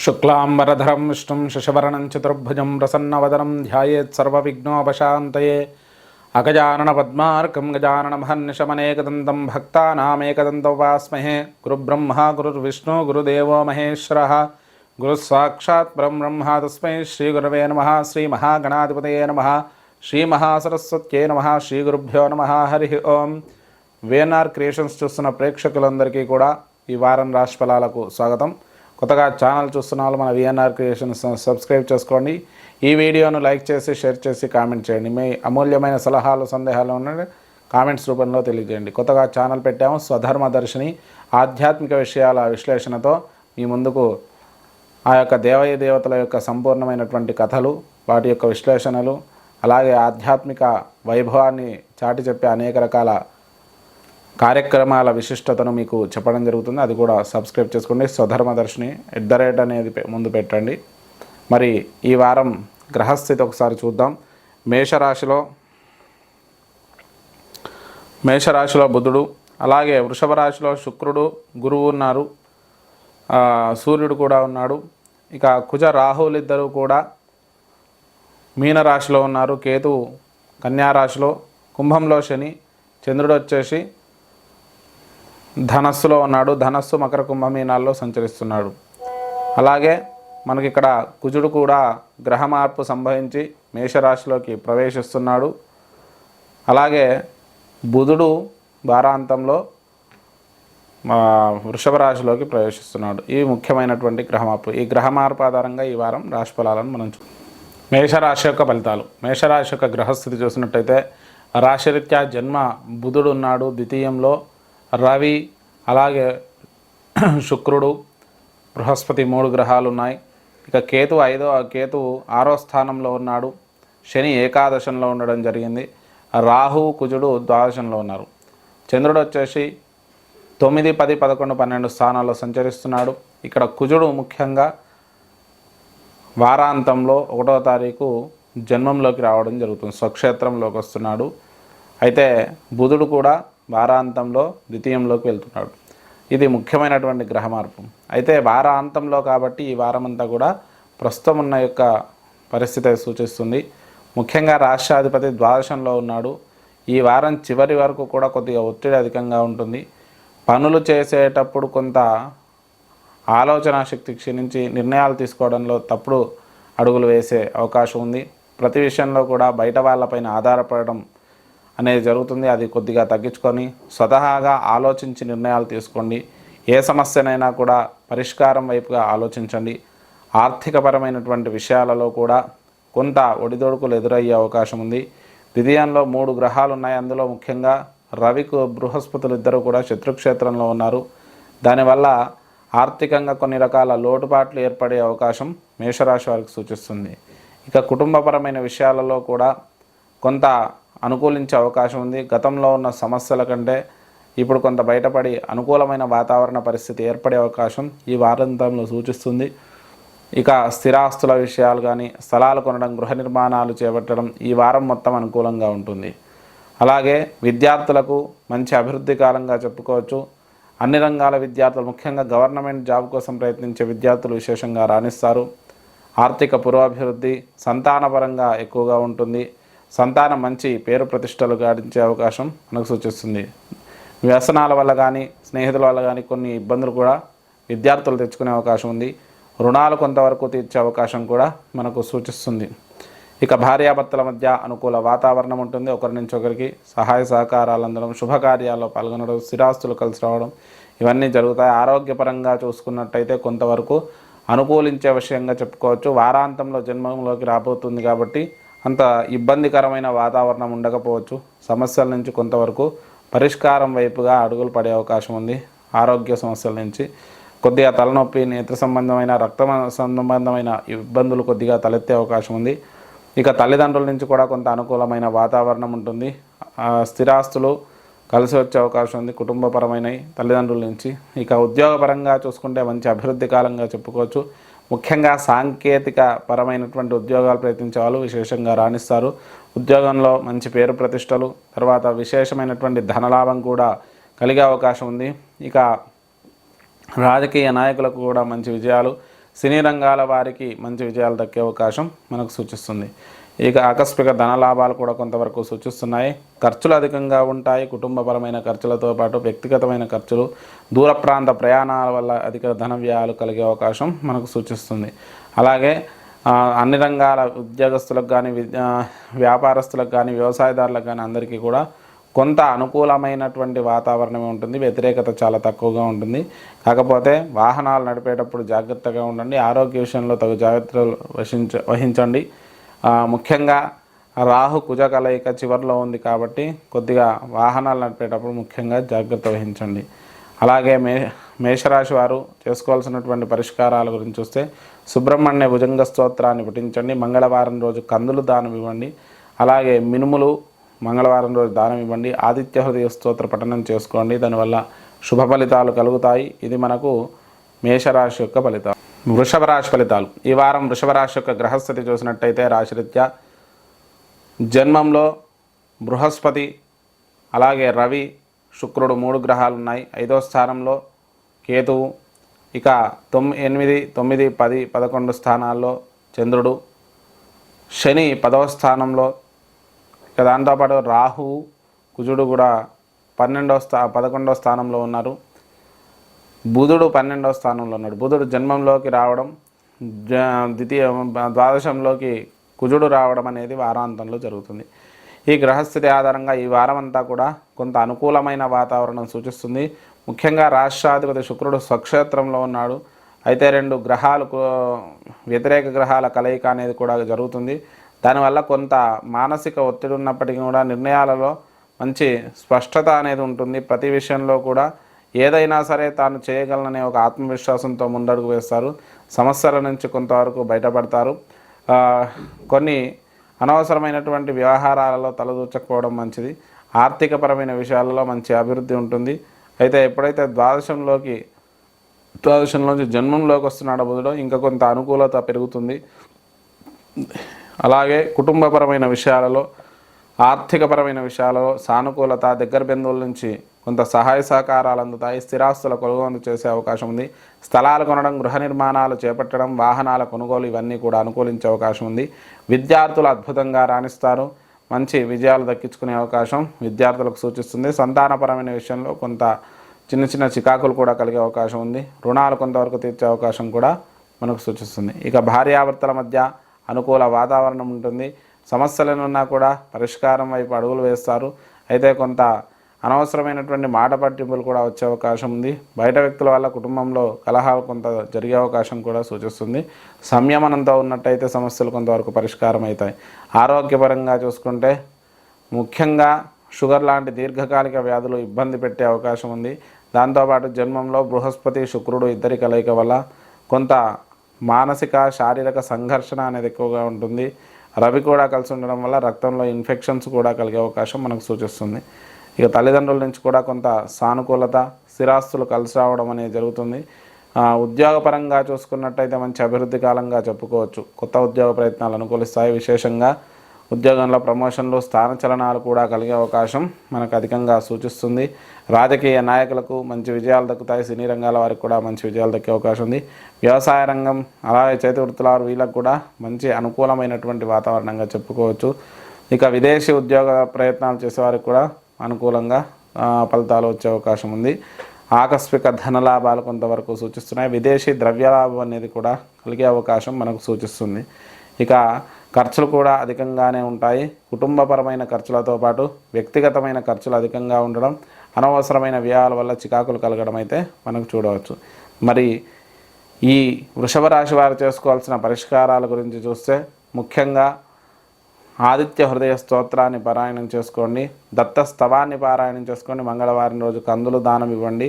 शुक्लांबरधरं विष्णुं शशिवर्णं चतुर्भुजं प्रसन्नवदनं ध्यायेत् सर्वविघ्नोपशान्तये अगजाननपद्मार्कं गजाननमहर्निशमनेकदन्तं भक्तानामेकदन्तमुपास्महे गुरुब्रह्मा गुरुर्विष्णु गुरुदेवो महेश्वरः गुरुस्साक्षात् परब्रह्म तस्मै श्रीगुरवे नमः श्रीमहागणाधिपतये नमः శ్రీమహాసరస్వత్యై నమః శ్రీ గురుభ్యో నమః హరి ఓం. విఎన్ఆర్ క్రియేషన్స్ చూస్తున్న ప్రేక్షకులందరికీ కూడా ఈ వారం రాశి ఫలాలకు స్వాగతం. కొత్తగా ఛానల్ చూస్తున్న వాళ్ళు మన విఎన్ఆర్ క్రియేషన్స్ సబ్స్క్రైబ్ చేసుకోండి. ఈ వీడియోను లైక్ చేసి షేర్ చేసి కామెంట్ చేయండి. మీ అమూల్యమైన సలహాలు సందేహాలు ఉన్న కామెంట్స్ రూపంలో తెలియజేయండి. కొత్తగా ఛానల్ పెట్టాము స్వధర్మదర్శిని ఆధ్యాత్మిక విషయాల విశ్లేషణతో మీ ముందుకు ఆ యొక్క దేవయ దేవతల యొక్క సంపూర్ణమైనటువంటి కథలు, వాటి యొక్క విశ్లేషణలు, అలాగే ఆధ్యాత్మిక వైభవాన్ని చాటి చెప్పే అనేక రకాల కార్యక్రమాల విశిష్టతను మీకు చెప్పడం జరుగుతుంది. అది కూడా సబ్స్క్రైబ్ చేసుకోండి. స్వధర్మదర్శిని @ అనేది ముందు పెట్టండి. మరి ఈ వారం గ్రహస్థితి ఒకసారి చూద్దాం. మేషరాశిలో బుధుడు, అలాగే వృషభ రాశిలో శుక్రుడు, గురువు ఉన్నారు, సూర్యుడు కూడా ఉన్నాడు. ఇక కుజ రాహువులు ఇద్దరు కూడా మీనరాశిలో ఉన్నారు. కేతువు కన్యారాశిలో, కుంభంలో శని, చంద్రుడు వచ్చేసి ధనస్సులో ఉన్నాడు. ధనస్సు మకర కుంభ మీనాల్లో సంచరిస్తున్నాడు. అలాగే మనకి ఇక్కడ కుజుడు కూడా గ్రహ మార్పు సంభవించి మేషరాశిలోకి ప్రవేశిస్తున్నాడు. అలాగే బుధుడు వారాంతంలో వృషభ రాశిలోకి ప్రవేశిస్తున్నాడు. ఇవి ముఖ్యమైనటువంటి గ్రహ మార్పు. ఈ గ్రహ మార్పు ఆధారంగా ఈ వారం రాశి ఫలాలను మనం మేషరాశి యొక్క ఫలితాలు. మేషరాశి యొక్క గ్రహస్థితి చూసినట్టయితే రాశిరీత్యా జన్మ బుధుడు ఉన్నాడు. ద్వితీయంలో రవి, అలాగే శుక్రుడు, బృహస్పతి 3 గ్రహాలు ఉన్నాయి. ఇక కేతు 6వ స్థానంలో ఉన్నాడు. శని ఏకాదశంలో ఉండడం జరిగింది. రాహు, కుజుడు ద్వాదశంలో ఉన్నారు. చంద్రుడు వచ్చేసి 9, 10, 11, 12 స్థానాల్లో సంచరిస్తున్నాడు. ఇక్కడ కుజుడు ముఖ్యంగా వారాంతంలో 1వ తారీఖు జన్మంలోకి రావడం జరుగుతుంది, స్వక్షేత్రంలోకి వస్తున్నాడు. అయితే బుధుడు కూడా వారాంతంలో ద్వితీయంలోకి వెళ్తున్నాడు. ఇది ముఖ్యమైనటువంటి గ్రహ మార్పు. అయితే వారాంతంలో కాబట్టి ఈ వారమంతా కూడా ప్రస్తుతం ఉన్న యొక్క పరిస్థితి సూచిస్తుంది. ముఖ్యంగా రాష్ట్రాధిపతి ద్వాదశంలో ఉన్నాడు. ఈ వారం చివరి వరకు కూడా కొద్దిగా ఒత్తిడి అధికంగా ఉంటుంది. పనులు చేసేటప్పుడు కొంత ఆలోచన శక్తి క్షీణించి నిర్ణయాలు తీసుకోవడంలో తప్పుడు అడుగులు వేసే అవకాశం ఉంది. ప్రతి విషయంలో కూడా బయట వాళ్ళపైన ఆధారపడడం అనేది జరుగుతుంది. అది కొద్దిగా తగ్గించుకొని స్వతహాగా ఆలోచించి నిర్ణయాలు తీసుకోండి. ఏ సమస్యనైనా కూడా పరిష్కారం వైపుగా ఆలోచించండి. ఆర్థికపరమైనటువంటి విషయాలలో కూడా కొంత ఒడిదొడుకులు ఎదురయ్యే అవకాశం ఉంది. ద్వితీయంలో 3 గ్రహాలు ఉన్నాయి. అందులో ముఖ్యంగా రవికు బృహస్పతులు ఇద్దరు కూడా శత్రుక్షేత్రంలో ఉన్నారు. దానివల్ల ఆర్థికంగా కొన్ని రకాల లోటుపాట్లు ఏర్పడే అవకాశం మేషరాశి వారికి సూచిస్తుంది. ఇక కుటుంబపరమైన విషయాలలో కూడా కొంత అనుకూలించే అవకాశం ఉంది. గతంలో ఉన్న సమస్యల కంటే ఇప్పుడు కొంత బయటపడి అనుకూలమైన వాతావరణ పరిస్థితి ఏర్పడే అవకాశం ఈ వారాంతంలో సూచిస్తుంది. ఇక స్థిరాస్తుల విషయాలు కానీ, స్థలాలు కొనడం, గృహ నిర్మాణాలు చేపట్టడం ఈ వారం మొత్తం అనుకూలంగా ఉంటుంది. అలాగే విద్యార్థులకు మంచి అభివృద్ధి కాలంగా చెప్పుకోవచ్చు. అన్ని రంగాల విద్యార్థులు, ముఖ్యంగా గవర్నమెంట్ జాబ్ కోసం ప్రయత్నించే విద్యార్థులు విశేషంగా రాణిస్తారు. ఆర్థిక పురోభివృద్ధి సంతానపరంగా ఎక్కువగా ఉంటుంది. సంతానం మంచి పేరు ప్రతిష్టలు గాడించే అవకాశం మనకు సూచిస్తుంది. వ్యసనాల వల్ల కానీ, స్నేహితుల వల్ల కానీ కొన్ని ఇబ్బందులు కూడా విద్యార్థులు తెచ్చుకునే అవకాశం ఉంది. రుణాలు కొంతవరకు తీర్చే అవకాశం కూడా మనకు సూచిస్తుంది. ఇక భార్యాభర్తల మధ్య అనుకూల వాతావరణం ఉంటుంది. ఒకరి నుంచి ఒకరికి సహాయ సహకారాలు అందడం, శుభకార్యాల్లో పాల్గొనడం, స్థిరాస్తులు కలిసి రావడం ఇవన్నీ జరుగుతాయి. ఆరోగ్యపరంగా చూసుకున్నట్టయితే కొంతవరకు అనుకూలించే విషయంగా చెప్పుకోవచ్చు. వారాంతంలో జన్మంలోకి రాబోతుంది కాబట్టి అంత ఇబ్బందికరమైన వాతావరణం ఉండకపోవచ్చు. సమస్యల నుంచి కొంతవరకు పరిష్కారం వైపుగా అడుగులు పడే అవకాశం ఉంది. ఆరోగ్య సమస్యల నుంచి కొద్దిగా తలనొప్పి, నేత్ర సంబంధమైన, రక్త సంబంధమైన ఇబ్బందులు కొద్దిగా తలెత్తే అవకాశం ఉంది. ఇక తల్లిదండ్రుల నుంచి కూడా కొంత అనుకూలమైన వాతావరణం ఉంటుంది. స్థిరాస్తులు కలిసి వచ్చే అవకాశం ఉంది కుటుంబపరమైన తల్లిదండ్రుల నుంచి. ఇక ఉద్యోగపరంగా చూసుకుంటే మంచి అభివృద్ధి కాలంగా చెప్పుకోవచ్చు. ముఖ్యంగా సాంకేతిక పరమైనటువంటి ఉద్యోగాలు ప్రయత్నించే వాళ్ళు విశేషంగా రాణిస్తారు. ఉద్యోగంలో మంచి పేరు ప్రతిష్టలు, తర్వాత విశేషమైనటువంటి ధనలాభం కూడా కలిగే అవకాశం ఉంది. ఇక రాజకీయ నాయకులకు కూడా మంచి విజయాలు, సినీ రంగాల వారికి మంచి విజయాలు దక్కే అవకాశం మనకు సూచిస్తుంది. ఇక ఆకస్మిక ధన లాభాలు కూడా కొంతవరకు సూచిస్తున్నాయి. ఖర్చులు అధికంగా ఉంటాయి. కుటుంబపరమైన ఖర్చులతో పాటు వ్యక్తిగతమైన ఖర్చులు, దూర ప్రాంత ప్రయాణాల వల్ల అధిక ధన వ్యయాలు కలిగే అవకాశం మనకు సూచిస్తుంది. అలాగే అన్ని రంగాల ఉద్యోగస్తులకు కానీ వ్యాపారస్తులకు కానీ వ్యవసాయదారులకు కానీ అందరికీ కూడా కొంత అనుకూలమైనటువంటి వాతావరణమే ఉంటుంది. వ్యతిరేకత చాలా తక్కువగా ఉంటుంది. కాకపోతే వాహనాలు నడిపేటప్పుడు జాగ్రత్తగా ఉండండి. ఆరోగ్య విషయంలో తగు జాగ్రత్తలు వహించండి. ముఖ్యంగా రాహు కుజ కలయిక చివరిలో ఉంది కాబట్టి కొద్దిగా వాహనాలు నడిపేటప్పుడు ముఖ్యంగా జాగ్రత్త వహించండి. అలాగే మేషరాశి వారు చేసుకోవాల్సినటువంటి పరిష్కారాల గురించి చూస్తే సుబ్రహ్మణ్య భుజంగ స్తోత్రాన్ని పఠించండి. మంగళవారం రోజు కందులు దానం ఇవ్వండి. అలాగే మినుములు మంగళవారం రోజు దానం ఇవ్వండి. ఆదిత్య హృదయ స్తోత్ర పఠనం చేసుకోండి. దానివల్ల శుభ ఫలితాలు కలుగుతాయి. ఇది మనకు మేషరాశి యొక్క ఫలితాలు. వృషభ రాశి ఫలితాలు. ఈ వారం వృషభ రాశి యొక్క గ్రహస్థితి చూసినట్టయితే రాశిరీత్యా జన్మంలో బృహస్పతి, అలాగే రవి, శుక్రుడు 3 గ్రహాలు ఉన్నాయి. 5వ స్థానంలో కేతువు, ఇక 8, 9, 10, 11 స్థానాల్లో చంద్రుడు, శని 10వ స్థానంలో, ఇక దాంతోపాటు రాహువు, కుజుడు కూడా 11వ స్థానంలో ఉన్నారు. బుధుడు 12వ స్థానంలో ఉన్నాడు. బుధుడు జన్మంలోకి రావడం, ద్వాదశంలోకి కుజుడు రావడం అనేది వారాంతంలో జరుగుతుంది. ఈ గ్రహస్థితి ఆధారంగా ఈ వారం అంతా కూడా కొంత అనుకూలమైన వాతావరణం సూచిస్తుంది. ముఖ్యంగా రాష్ట్రాధిపతి శుక్రుడు స్వక్షేత్రంలో ఉన్నాడు. అయితే 2 గ్రహాలు వ్యతిరేక గ్రహాల కలయిక అనేది కూడా జరుగుతుంది. దానివల్ల కొంత మానసిక ఒత్తిడి ఉన్నప్పటికీ కూడా నిర్ణయాలలో మంచి స్పష్టత అనేది ఉంటుంది. ప్రతి విషయంలో కూడా ఏదైనా సరే తాను చేయగలననే ఒక ఆత్మవిశ్వాసంతో ముందడుగు వేస్తారు. సమస్యల నుంచి కొంతవరకు బయటపడతారు. కొన్ని అనవసరమైనటువంటి వ్యవహారాలలో తలదూచకపోవడం మంచిది. ఆర్థికపరమైన విషయాలలో మంచి అభివృద్ధి ఉంటుంది. అయితే ఎప్పుడైతే ద్వాదశంలోంచి జన్మంలోకి వస్తున్నాడో బుధుడు, ఇంకా కొంత అనుకూలత పెరుగుతుంది. అలాగే కుటుంబపరమైన విషయాలలో, ఆర్థికపరమైన విషయాలలో సానుకూలత, దగ్గర బంధువుల నుంచి కొంత సహాయ సహకారాలు అందుతాయి. స్థిరాస్తుల కొనుగోలు చేసే అవకాశం ఉంది. స్థలాలు కొనడం, గృహ నిర్మాణాలు చేపట్టడం, వాహనాల కొనుగోలు ఇవన్నీ కూడా అనుకూలించే అవకాశం ఉంది. విద్యార్థులు అద్భుతంగా రాణిస్తారు. మంచి విజయాలు దక్కించుకునే అవకాశం విద్యార్థులకు సూచిస్తుంది. సంతానపరమైన విషయంలో కొంత చిన్న చికాకులు కూడా కలిగే అవకాశం ఉంది. రుణాలు కొంతవరకు తీర్చే అవకాశం కూడా మనకు సూచిస్తుంది. ఇక భార్యాభర్తల మధ్య అనుకూల వాతావరణం ఉంటుంది. సమస్యలనున్నా కూడా పరిష్కారం వైపు అడుగులు వేస్తారు. అయితే కొంత అనవసరమైనటువంటి మాట పట్టింపులు కూడా వచ్చే అవకాశం ఉంది. బయట వ్యక్తుల వల్ల కుటుంబంలో కలహాలు కొంత జరిగే అవకాశం కూడా సూచిస్తుంది. సంయమనంతో ఉన్నట్టయితే సమస్యలు కొంతవరకు పరిష్కారం అవుతాయి. ఆరోగ్యపరంగా చూసుకుంటే ముఖ్యంగా షుగర్ లాంటి దీర్ఘకాలిక వ్యాధులు ఇబ్బంది పెట్టే అవకాశం ఉంది. దాంతోపాటు జన్మంలో బృహస్పతి, శుక్రుడు ఇద్దరి కలయిక వల్ల కొంత మానసిక, శారీరక సంఘర్షణ అనేది ఎక్కువగా ఉంటుంది. రవి కూడా కలిసి ఉండడం వల్ల రక్తంలో ఇన్ఫెక్షన్స్ కూడా కలిగే అవకాశం మనకు సూచిస్తుంది. ఇక తల్లిదండ్రుల నుంచి కూడా కొంత సానుకూలత, స్థిరాస్తులు కలిసి రావడం అనేది జరుగుతుంది. ఉద్యోగపరంగా చూసుకున్నట్టయితే మంచి అభివృద్ధి కాలంగా చెప్పుకోవచ్చు. కొత్త ఉద్యోగ ప్రయత్నాలు అనుకూలిస్తాయి. విశేషంగా ఉద్యోగంలో ప్రమోషన్లు, స్థానచలనాలు కూడా కలిగే అవకాశం మనకు అధికంగా సూచిస్తుంది. రాజకీయ నాయకులకు మంచి విజయాలు దక్కుతాయి. సినీ రంగాల వారికి కూడా మంచి విజయాలు దక్కే అవకాశం ఉంది. వ్యవసాయ రంగం, అలాగే చేతి వృత్తుల వీళ్ళకు కూడా మంచి అనుకూలమైనటువంటి వాతావరణంగా చెప్పుకోవచ్చు. ఇక విదేశీ ఉద్యోగ ప్రయత్నాలు చేసేవారికి కూడా అనుకూలంగా ఫలితాలు వచ్చే అవకాశం ఉంది. ఆకస్మిక ధనలాభాలు కొంతవరకు సూచిస్తున్నాయి. విదేశీ ద్రవ్యలాభం అనేది కూడా కలిగే అవకాశం మనకు సూచిస్తుంది. ఇక ఖర్చులు కూడా అధికంగానే ఉంటాయి. కుటుంబపరమైన ఖర్చులతో పాటు వ్యక్తిగతమైన ఖర్చులు అధికంగా ఉండడం, అనవసరమైన వ్యయాల వల్ల చికాకులు కలగడం అయితే మనకు చూడవచ్చు. మరి ఈ వృషభ రాశి వారు చేసుకోవాల్సిన పరిష్కారాల గురించి చూస్తే ముఖ్యంగా ఆదిత్య హృదయ స్తోత్రాన్ని పారాయణం చేసుకోండి. దత్త స్తవాన్ని పారాయణం చేసుకోండి. మంగళవారం రోజు కందులు దానం ఇవ్వండి.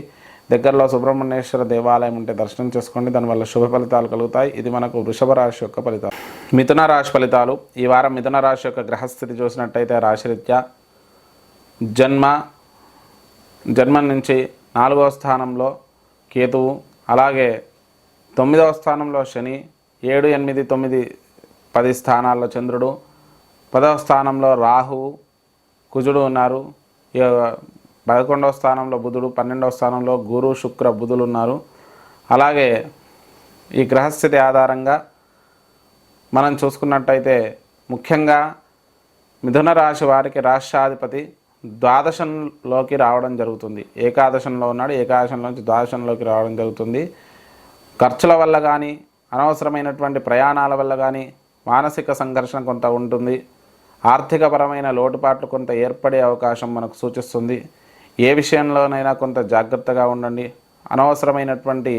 దగ్గరలో సుబ్రహ్మణ్యేశ్వర దేవాలయం ఉంటే దర్శనం చేసుకోండి. దానివల్ల శుభ ఫలితాలు కలుగుతాయి. ఇది మనకు వృషభ రాశి యొక్క ఫలితాలు. మిథున రాశి ఫలితాలు. ఈ వారం మిథున రాశి యొక్క గ్రహస్థితి చూసినట్టయితే రాశిరీత్యా జన్మం నుంచి 4వ స్థానంలో కేతువు, అలాగే 9వ స్థానంలో శని, 7, 8, 9, 10 స్థానాల్లో చంద్రుడు, 10వ స్థానంలో రాహువు, కుజుడు ఉన్నారు. 11వ స్థానంలో బుధుడు, 12వ స్థానంలో గురు, శుక్ర, బుధులు ఉన్నారు. అలాగే ఈ గ్రహస్థితి ఆధారంగా మనం చూసుకున్నట్టయితే ముఖ్యంగా మిథున రాశి వారికి రాష్ట్రాధిపతి ద్వాదశంలోకి రావడం జరుగుతుంది. ఏకాదశంలో ఉన్నాడు, ఏకాదశంలోంచి ద్వాదశంలోకి రావడం జరుగుతుంది. ఖర్చుల వల్ల కానీ, అనవసరమైనటువంటి ప్రయాణాల వల్ల కానీ మానసిక సంఘర్షణ కొంత ఉంటుంది. ఆర్థికపరమైన లోటుపాట్లు కొంత ఏర్పడే అవకాశం మనకు సూచిస్తుంది. ఏ విషయంలోనైనా కొంత జాగ్రత్తగా ఉండండి. అనవసరమైనటువంటి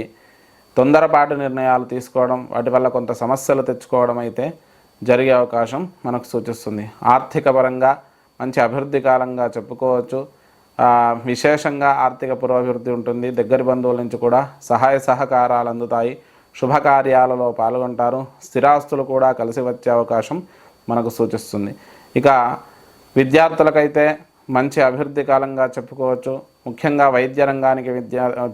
తొందరపాటు నిర్ణయాలు తీసుకోవడం, వాటి వల్ల కొంత సమస్యలు తెచ్చుకోవడం అయితే జరిగే అవకాశం మనకు సూచిస్తుంది. ఆర్థిక పరంగా మంచి అభివృద్ధి కాలంగా చెప్పుకోవచ్చు. విశేషంగా ఆర్థిక పురోభివృద్ధి ఉంటుంది. దగ్గరి బంధువుల నుంచి కూడా సహాయ సహకారాలు అందుతాయి. శుభకార్యాలలో పాల్గొంటారు. స్థిరాస్తులు కూడా కలిసి వచ్చే అవకాశం మనకు సూచిస్తుంది. ఇక విద్యార్థులకైతే మంచి అభివృద్ధి కాలంగా చెప్పుకోవచ్చు. ముఖ్యంగా వైద్య రంగానికి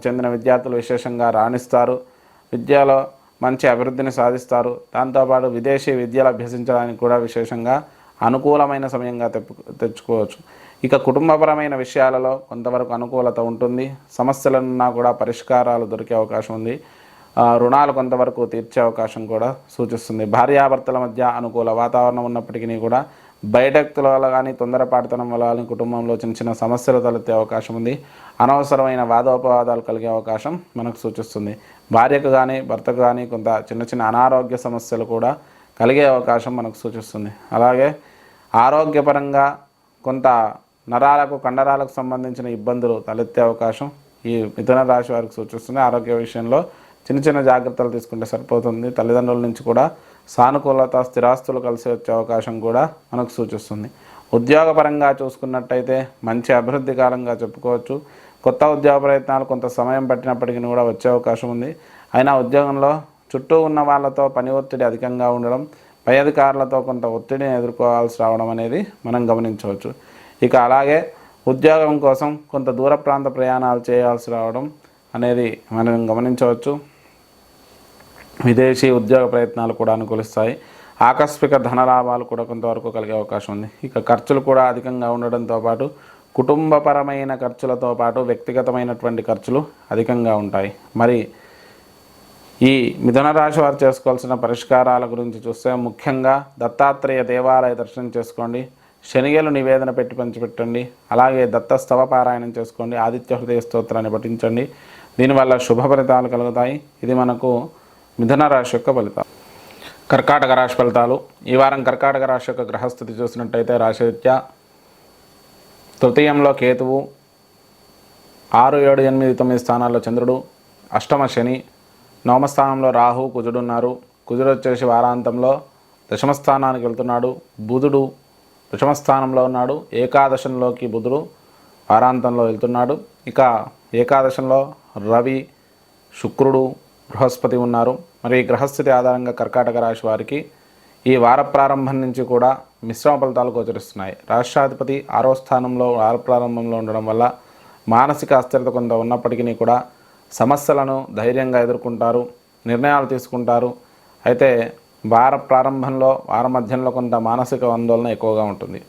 చెందిన విద్యార్థులు విశేషంగా రాణిస్తారు. విద్యలో మంచి అభివృద్ధిని సాధిస్తారు. దాంతోపాటు విదేశీ విద్యలు అభ్యసించడానికి కూడా విశేషంగా అనుకూలమైన సమయంగా తెచ్చుకోవచ్చు. ఇక కుటుంబపరమైన విషయాలలో కొంతవరకు అనుకూలత ఉంటుంది. సమస్యలున్నా కూడా పరిష్కారాలు దొరికే అవకాశం ఉంది. రుణాలు కొంతవరకు తీర్చే అవకాశం కూడా సూచిస్తుంది. భార్యాభర్తల మధ్య అనుకూల వాతావరణం ఉన్నప్పటికీ కూడా బయట వ్యక్తుల వల్ల కానీ, తొందరపాటుతనం వల్ల కానీ కుటుంబంలో చిన్న చిన్న సమస్యలు తలెత్తే అవకాశం ఉంది. అనవసరమైన వాదోపవాదాలు కలిగే అవకాశం మనకు సూచిస్తుంది. భార్యకు కానీ భర్తకు కానీ కొంత చిన్న చిన్న అనారోగ్య సమస్యలు కూడా కలిగే అవకాశం మనకు సూచిస్తుంది. అలాగే ఆరోగ్యపరంగా కొంత నరాలకు కండరాలకు సంబంధించిన ఇబ్బందులు తలెత్తే అవకాశం ఈ మిథున రాశి వారికి సూచిస్తుంది. ఆరోగ్య విషయంలో చిన్న చిన్న జాగ్రత్తలు తీసుకుంటే సరిపోతుంది. తల్లిదండ్రుల నుంచి కూడా సానుకూలత, స్థిరాస్తులు కలిసి వచ్చే అవకాశం కూడా మనకు సూచిస్తుంది. ఉద్యోగపరంగా చూసుకున్నట్టయితే మంచి అభివృద్ధి కాలంగా చెప్పుకోవచ్చు. కొత్త ఉద్యోగ ప్రయత్నాలు కొంత సమయం పట్టినప్పటికీ కూడా వచ్చే అవకాశం ఉంది. అయినా ఉద్యోగంలో చుట్టూ ఉన్న వాళ్ళతో పని ఒత్తిడి అధికంగా ఉండడం, పై అధికారులతో కొంత ఒత్తిడిని ఎదుర్కోవాల్సి రావడం అనేది మనం గమనించవచ్చు. ఇక అలాగే ఉద్యోగం కోసం కొంత దూర ప్రాంత ప్రయాణాలు చేయాల్సి రావడం అనేది మనం గమనించవచ్చు. విదేశీ ఉద్యోగ ప్రయత్నాలు కూడా అనుకూలిస్తాయి. ఆకస్మిక ధనలాభాలు కూడా కొంతవరకు కలిగే అవకాశం ఉంది. ఇక ఖర్చులు కూడా అధికంగా ఉండడంతో పాటు కుటుంబపరమైన ఖర్చులతో పాటు వ్యక్తిగతమైనటువంటి ఖర్చులు అధికంగా ఉంటాయి. మరి ఈ మిథున రాశి వారు చేసుకోవాల్సిన పరిష్కారాల గురించి చూస్తే ముఖ్యంగా దత్తాత్రేయ దేవాలయ దర్శనం చేసుకోండి. శనిగలు నివేదన పెట్టి పంచిపెట్టండి. అలాగే దత్త స్తవ పారాయణం చేసుకోండి. ఆదిత్య హృదయ స్తోత్రాన్ని పఠించండి. దీనివల్ల శుభ ఫలితాలు కలుగుతాయి. ఇది మనకు మిథున రాశి యొక్క ఫలితాలు. కర్కాటక రాశి ఫలితాలు. ఈ వారం కర్కాటక రాశి యొక్క గ్రహస్థితి చూసినట్టయితే రాశిరీత్యా తృతీయంలో కేతువు, 6, 7, 8, 9 స్థానాల్లో చంద్రుడు, అష్టమ శని, నవమ స్థానంలో రాహు, కుజుడు ఉన్నారు. కుజుడు వచ్చేసి వారాంతంలో దశమ స్థానానికి వెళ్తున్నాడు. బుధుడు దశమ స్థానంలో ఉన్నాడు. ఏకాదశంలోకి బుధుడు వారాంతంలో వెళ్తున్నాడు. ఇక ఏకాదశంలో రవి, శుక్రుడు, బృహస్పతి ఉన్నారు. మరి ఈ గ్రహస్థితి ఆధారంగా కర్కాటక రాశి వారికి ఈ వార ప్రారంభం నుంచి కూడా మిశ్రమ ఫలితాలు గోచరిస్తున్నాయి. రాష్ట్రాధిపతి 6వ స్థానంలో వార ప్రారంభంలో ఉండడం వల్ల మానసిక అస్థిరత కొంత ఉన్నప్పటికీ కూడా సమస్యలను ధైర్యంగా ఎదుర్కొంటారు, నిర్ణయాలు తీసుకుంటారు. అయితే వార ప్రారంభంలో, వార మధ్యంలో కొంత మానసిక ఆందోళన ఎక్కువగా ఉంటుంది.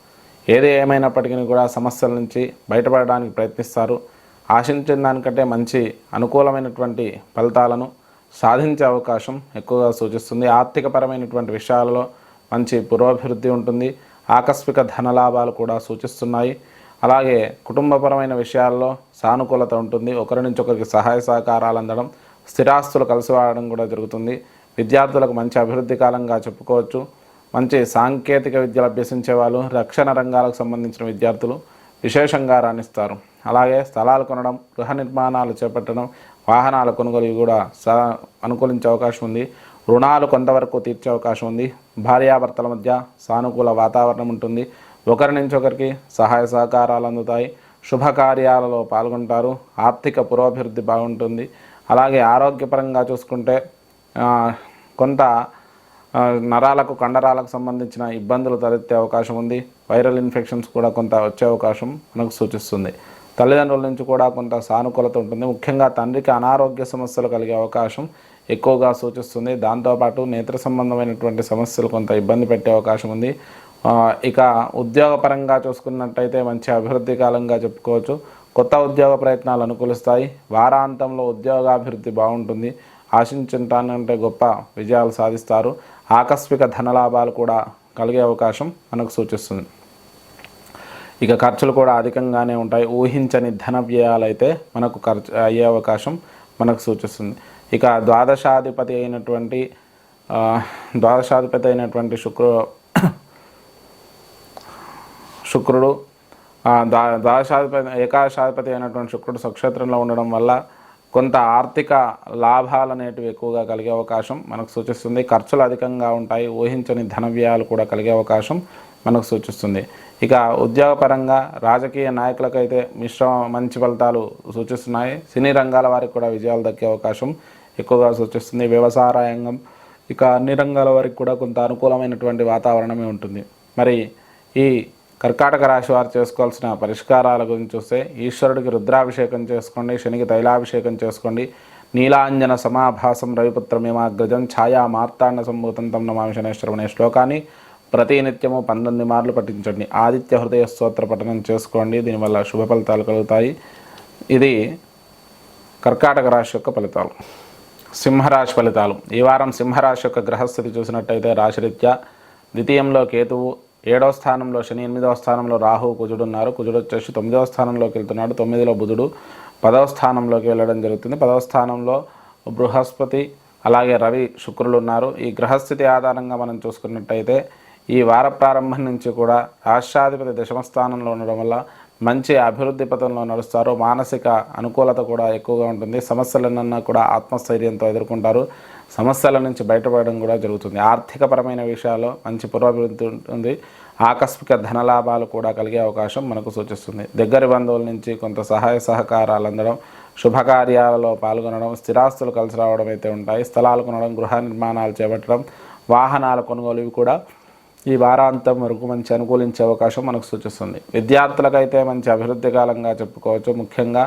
ఏది ఏమైనప్పటికీ కూడా సమస్యల నుంచి బయటపడడానికి ప్రయత్నిస్తారు. ఆశించిన దానికంటే మంచి అనుకూలమైనటువంటి ఫలితాలను సాధించే అవకాశం ఎక్కువగా సూచిస్తుంది. ఆర్థికపరమైనటువంటి విషయాలలో మంచి పురోభివృద్ధి ఉంటుంది. ఆకస్మిక ధనలాభాలు కూడా సూచిస్తున్నాయి. అలాగే కుటుంబపరమైన విషయాల్లో సానుకూలత ఉంటుంది. ఒకరి నుంచి ఒకరికి సహాయ సహకారాలు అందడం, స్థిరాస్తులు కలిసి వాడడం కూడా జరుగుతుంది. విద్యార్థులకు మంచి అభివృద్ధి కాలంగా చెప్పుకోవచ్చు. మంచి సాంకేతిక విద్యలు అభ్యసించే వాళ్ళు, రక్షణ రంగాలకు సంబంధించిన విద్యార్థులు విశేషంగా రాణిస్తారు. అలాగే స్థలాలు కొనడం, గృహ నిర్మాణాలు చేపట్టడం, వాహనాల కొనుగోలు కూడా అనుకూలించే అవకాశం ఉంది. రుణాలు కొంతవరకు తీర్చే అవకాశం ఉంది. భార్యాభర్తల మధ్య సానుకూల వాతావరణం ఉంటుంది. ఒకరి నుంచి ఒకరికి సహాయ సహకారాలు అందుతాయి. శుభకార్యాలలో పాల్గొంటారు. ఆర్థిక పురోభివృద్ధి బాగుంటుంది. అలాగే ఆరోగ్యపరంగా చూసుకుంటే కొంత నరాలకు, కండరాలకు సంబంధించిన ఇబ్బందులు తలెత్తే అవకాశం ఉంది. వైరల్ ఇన్ఫెక్షన్స్ కూడా కొంత వచ్చే అవకాశం మనకు సూచిస్తుంది. తల్లిదండ్రుల నుంచి కూడా కొంత సానుకూలత ఉంటుంది. ముఖ్యంగా తండ్రికి అనారోగ్య సమస్యలు కలిగే అవకాశం ఎక్కువగా సూచిస్తుంది. దాంతోపాటు నేత్ర సంబంధమైనటువంటి సమస్యలు కొంత ఇబ్బంది పెట్టే అవకాశం ఉంది. ఇక ఉద్యోగపరంగా చూసుకున్నట్టయితే మంచి అభివృద్ధి కాలంగా చెప్పుకోవచ్చు. కొత్త ఉద్యోగ ప్రయత్నాలు అనుకూలిస్తాయి. వారాంతంలో ఉద్యోగాభివృద్ధి బాగుంటుంది. ఆశించటానంటే గొప్ప విజయాలు సాధిస్తారు. ఆకస్మిక ధనలాభాలు కూడా కలిగే అవకాశం మనకు సూచిస్తుంది. ఇక ఖర్చులు కూడా అధికంగానే ఉంటాయి. ఊహించని ధన వ్యయాలు అయితే మనకు ఖర్చు అయ్యే అవకాశం మనకు సూచిస్తుంది. ఇక ద్వాదశాధిపతి అయినటువంటి శుక్రుడు ఏకాదశాధిపతి అయినటువంటి శుక్రుడు స్వక్షేత్రంలో ఉండడం వల్ల కొంత ఆర్థిక లాభాలు అనేటివి ఎక్కువగా కలిగే అవకాశం మనకు సూచిస్తుంది. ఖర్చులు అధికంగా ఉంటాయి. ఊహించని ధన వ్యయాలు కూడా కలిగే అవకాశం మనకు సూచిస్తుంది. ఇక ఉద్యోగపరంగా రాజకీయ నాయకులకైతే మంచి ఫలితాలు సూచిస్తున్నాయి. సినీ రంగాల వారికి కూడా విజయాలు దక్కే అవకాశం ఎక్కువగా సూచిస్తుంది. వ్యవసాయ రంగం ఇక అన్ని రంగాల వారికి కూడా కొంత అనుకూలమైనటువంటి వాతావరణమే ఉంటుంది. మరి ఈ కర్కాటక రాశి వారు చేసుకోవాల్సిన పరిష్కారాల గురించి చూస్తే ఈశ్వరుడికి రుద్రాభిషేకం చేసుకోండి, శనికి తైలాభిషేకం చేసుకోండి. నీలాంజన సమాభాసం రవిపుత్రమేమాగ్రజం ఛాయా మార్తాండ సంభూతం తం నమామి శనేశ్వరం అనే శ్లోకాన్ని ప్రతినిత్యము 19 మార్లు పఠించండి. ఆదిత్య హృదయ స్తోత్ర పఠనం చేసుకోండి. దీనివల్ల శుభ ఫలితాలు కలుగుతాయి. ఇది కర్కాటక రాశి యొక్క ఫలితాలు. సింహరాశి ఫలితాలు. ఈ వారం సింహరాశి యొక్క గ్రహస్థితి చూసినట్టయితే రాశిరీత్యా ద్వితీయంలో కేతువు, 7వ స్థానంలో శని, 8వ స్థానంలో రాహు, కుజుడు ఉన్నారు. కుజుడు వచ్చేసి 9వ స్థానంలోకి వెళ్తున్నాడు. 9లో బుధుడు 10వ స్థానంలోకి వెళ్ళడం జరుగుతుంది. 10వ స్థానంలో బృహస్పతి అలాగే రవి, శుక్రులు ఉన్నారు. ఈ గ్రహస్థితి ఆధారంగా మనం చూసుకున్నట్టయితే ఈ వార ప్రారంభం నుంచి కూడా రాష్ట్రాధిపతి దశమ స్థానంలో ఉండడం వల్ల మంచి అభివృద్ధి పథంలో నడుస్తారు. మానసిక అనుకూలత కూడా ఎక్కువగా ఉంటుంది. సమస్యలన్నా కూడా ఆత్మస్థైర్యంతో ఎదుర్కొంటారు. సమస్యల నుంచి బయటపడడం కూడా జరుగుతుంది. ఆర్థికపరమైన విషయాల్లో మంచి పురోభివృద్ధి ఉంటుంది. ఆకస్మిక ధనలాభాలు కూడా కలిగే అవకాశం మనకు సూచిస్తుంది. దగ్గరి బంధువుల నుంచి కొంత సహాయ సహకారాలు అందడం, శుభకార్యాలలో పాల్గొనడం, స్థిరాస్తులు కలిసి రావడం అయితే ఉంటాయి. స్థలాలు కొనడం, గృహ నిర్మాణాలు చేపట్టడం, వాహనాల కొనుగోలు ఇవి కూడా ఈ వారాంతం వరకు మంచి అనుకూలించే అవకాశం మనకు సూచిస్తుంది. విద్యార్థులకైతే మంచి అభివృద్ధి కాలంగా చెప్పుకోవచ్చు. ముఖ్యంగా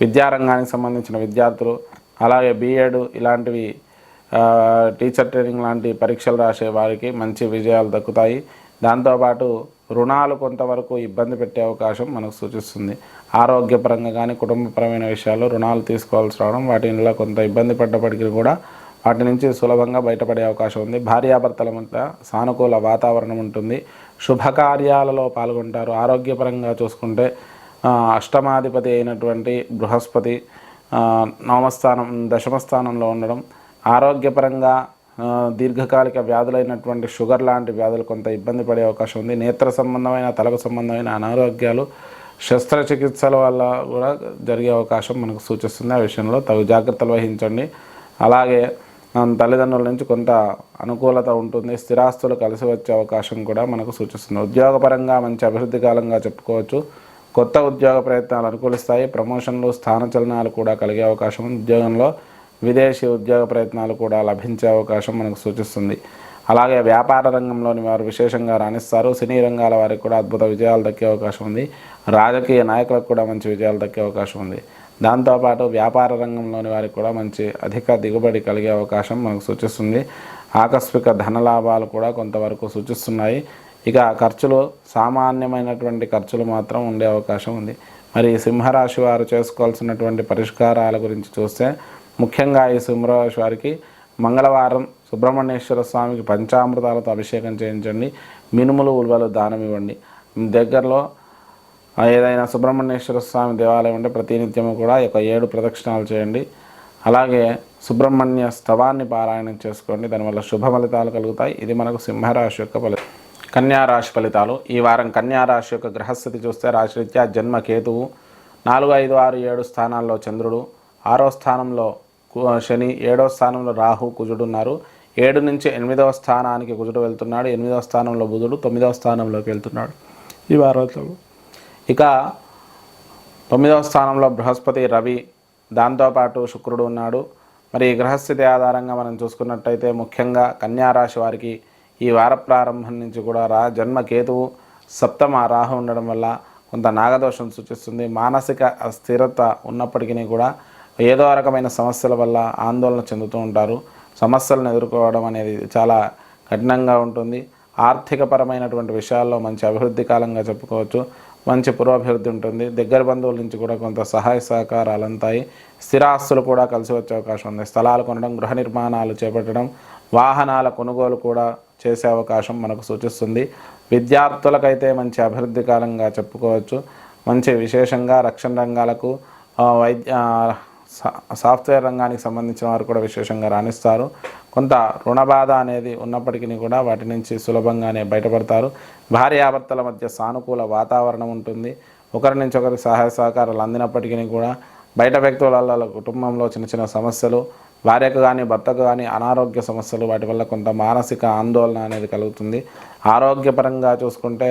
విద్యారంగానికి సంబంధించిన విద్యార్థులు అలాగే బీఎడ్ ఇలాంటివి టీచర్ ట్రైనింగ్ లాంటి పరీక్షలు రాసే వారికి మంచి విజయాలు దక్కుతాయి. దాంతోపాటు రుణాలు కొంతవరకు ఇబ్బంది పెట్టే అవకాశం మనకు సూచిస్తుంది. ఆరోగ్యపరంగా కానీ కుటుంబపరమైన విషయాల్లో రుణాలు తీసుకోవాల్సి రావడం, వాటిలో కొంత ఇబ్బంది పడ్డప్పటికీ కూడా వాటి నుంచి సులభంగా బయటపడే అవకాశం ఉంది. భార్యాభర్తల మధ్య సానుకూల వాతావరణం ఉంటుంది. శుభకార్యాలలో పాల్గొంటారు. ఆరోగ్యపరంగా చూసుకుంటే అష్టమాధిపతి అయినటువంటి బృహస్పతి దశమ స్థానంలో ఉండడం, ఆరోగ్యపరంగా దీర్ఘకాలిక వ్యాధులైనటువంటి షుగర్ లాంటి వ్యాధులు కొంత ఇబ్బంది పడే అవకాశం ఉంది. నేత్ర సంబంధమైన, తలకు సంబంధమైన అనారోగ్యాలు, శస్త్రచికిత్సల వల్ల కూడా జరిగే అవకాశం మనకు సూచిస్తుంది. ఆ విషయంలో తగు జాగ్రత్తలు వహించండి. అలాగే తల్లిదండ్రుల నుంచి కొంత అనుకూలత ఉంటుంది. స్థిరాస్తులు కలిసి వచ్చే అవకాశం కూడా మనకు సూచిస్తుంది. ఉద్యోగపరంగా మంచి అభివృద్ధి కాలంగా చెప్పుకోవచ్చు. కొత్త ఉద్యోగ ప్రయత్నాలు అనుకూలిస్తాయి. ప్రమోషన్లు, స్థానచలనాలు కూడా కలిగే అవకాశం. ఉద్యోగంలో విదేశీ ఉద్యోగ ప్రయత్నాలు కూడా లభించే అవకాశం మనకు సూచిస్తుంది. అలాగే వ్యాపార రంగంలోని వారు విశేషంగా రాణిస్తారు. సినీ రంగాల వారికి కూడా అద్భుత విజయాలు దక్కే అవకాశం ఉంది. రాజకీయ నాయకులకు కూడా మంచి విజయాలు దక్కే అవకాశం ఉంది. దాంతోపాటు వ్యాపార రంగంలోని వారికి కూడా మంచి అధిక దిగుబడి కలిగే అవకాశం మనకు సూచిస్తుంది. ఆకస్మిక ధనలాభాలు కూడా కొంతవరకు సూచిస్తున్నాయి. ఇక ఖర్చులు సామాన్యమైనటువంటి ఖర్చులు మాత్రం ఉండే అవకాశం ఉంది. మరి సింహరాశి వారు చేసుకోవాల్సినటువంటి పరిష్కారాల గురించి చూస్తే ముఖ్యంగా ఈ సింహరాశి వారికి మంగళవారం సుబ్రహ్మణ్యేశ్వర స్వామికి పంచామృతాలతో అభిషేకం చేయించండి. మినుములు, ఉలువలు దానం ఇవ్వండి. దగ్గరలో ఏదైనా సుబ్రహ్మణ్యేశ్వర స్వామి దేవాలయం ఉంటే ప్రతినిత్యము కూడా 7 ప్రదక్షిణాలు చేయండి. అలాగే సుబ్రహ్మణ్య స్తవాన్ని పారాయణం చేసుకోండి. దానివల్ల శుభ ఫలితాలు కలుగుతాయి. ఇది మనకు సింహరాశి యొక్క ఫలితం. కన్యారాశి ఫలితాలు. ఈ వారం కన్యారాశి యొక్క గ్రహస్థితి చూస్తే రాశిరీత్యా జన్మ కేతువు, 4, 5, 6, 7 స్థానాల్లో చంద్రుడు, 6వ స్థానంలో శని, 7వ స్థానంలో రాహు, కుజుడు ఉన్నారు. 7 నుంచి 8వ స్థానానికి కుజుడు వెళ్తున్నాడు. 8వ స్థానంలో బుధుడు, 9వ స్థానంలోకి వెళ్తున్నాడు ఈ వారంలో. ఇక 9వ స్థానంలో బృహస్పతి, రవి, దాంతోపాటు శుక్రుడు ఉన్నాడు. మరి ఈ గ్రహస్థితి ఆధారంగా మనం చూసుకున్నట్టయితే ముఖ్యంగా కన్యారాశి వారికి ఈ వార ప్రారంభం నుంచి కూడా జన్మ కేతువు, సప్తమ రాహు ఉండడం వల్ల కొంత నాగదోషం సూచిస్తుంది. మానసిక స్థిరత ఉన్నప్పటికీ కూడా ఏదో రకమైన సమస్యల వల్ల ఆందోళన చెందుతూ ఉంటారు. సమస్యలను ఎదుర్కోవడం అనేది చాలా కఠినంగా ఉంటుంది. ఆర్థికపరమైనటువంటి విషయాల్లో మంచి అభివృద్ధి కాలంగా చెప్పుకోవచ్చు. మంచి పురోభివృద్ధి ఉంటుంది. దగ్గర బంధువుల నుంచి కూడా కొంత సహాయ సహకారాలు అందుతాయి. స్థిరాస్తులు కూడా కలిసి వచ్చే అవకాశం ఉంది. స్థలాలు కొనడం, గృహ నిర్మాణాలు చేపట్టడం, వాహనాల కొనుగోలు కూడా చేసే అవకాశం మనకు సూచిస్తుంది. విద్యార్థులకైతే మంచి అభివృద్ధి కాలంగా చెప్పుకోవచ్చు. మంచి విశేషంగా రక్షణ రంగాలకు, సాఫ్ట్వేర్ రంగానికి సంబంధించిన వారు కూడా విశేషంగా రాణిస్తారు. కొంత రుణ బాధ అనేది ఉన్నప్పటికీ కూడా వాటి నుంచి సులభంగానే బయటపడతారు. భార్యాభర్తల మధ్య సానుకూల వాతావరణం ఉంటుంది. ఒకరి నుంచి ఒకరికి సహాయ సహకారాలు అందినప్పటికీ కూడా బయట వ్యక్తుల వల్ల కుటుంబంలో చిన్న చిన్న సమస్యలు, భార్యకు కానీ భర్తకు కానీ అనారోగ్య సమస్యలు, వాటి వల్ల కొంత మానసిక ఆందోళన అనేది కలుగుతుంది. ఆరోగ్యపరంగా చూసుకుంటే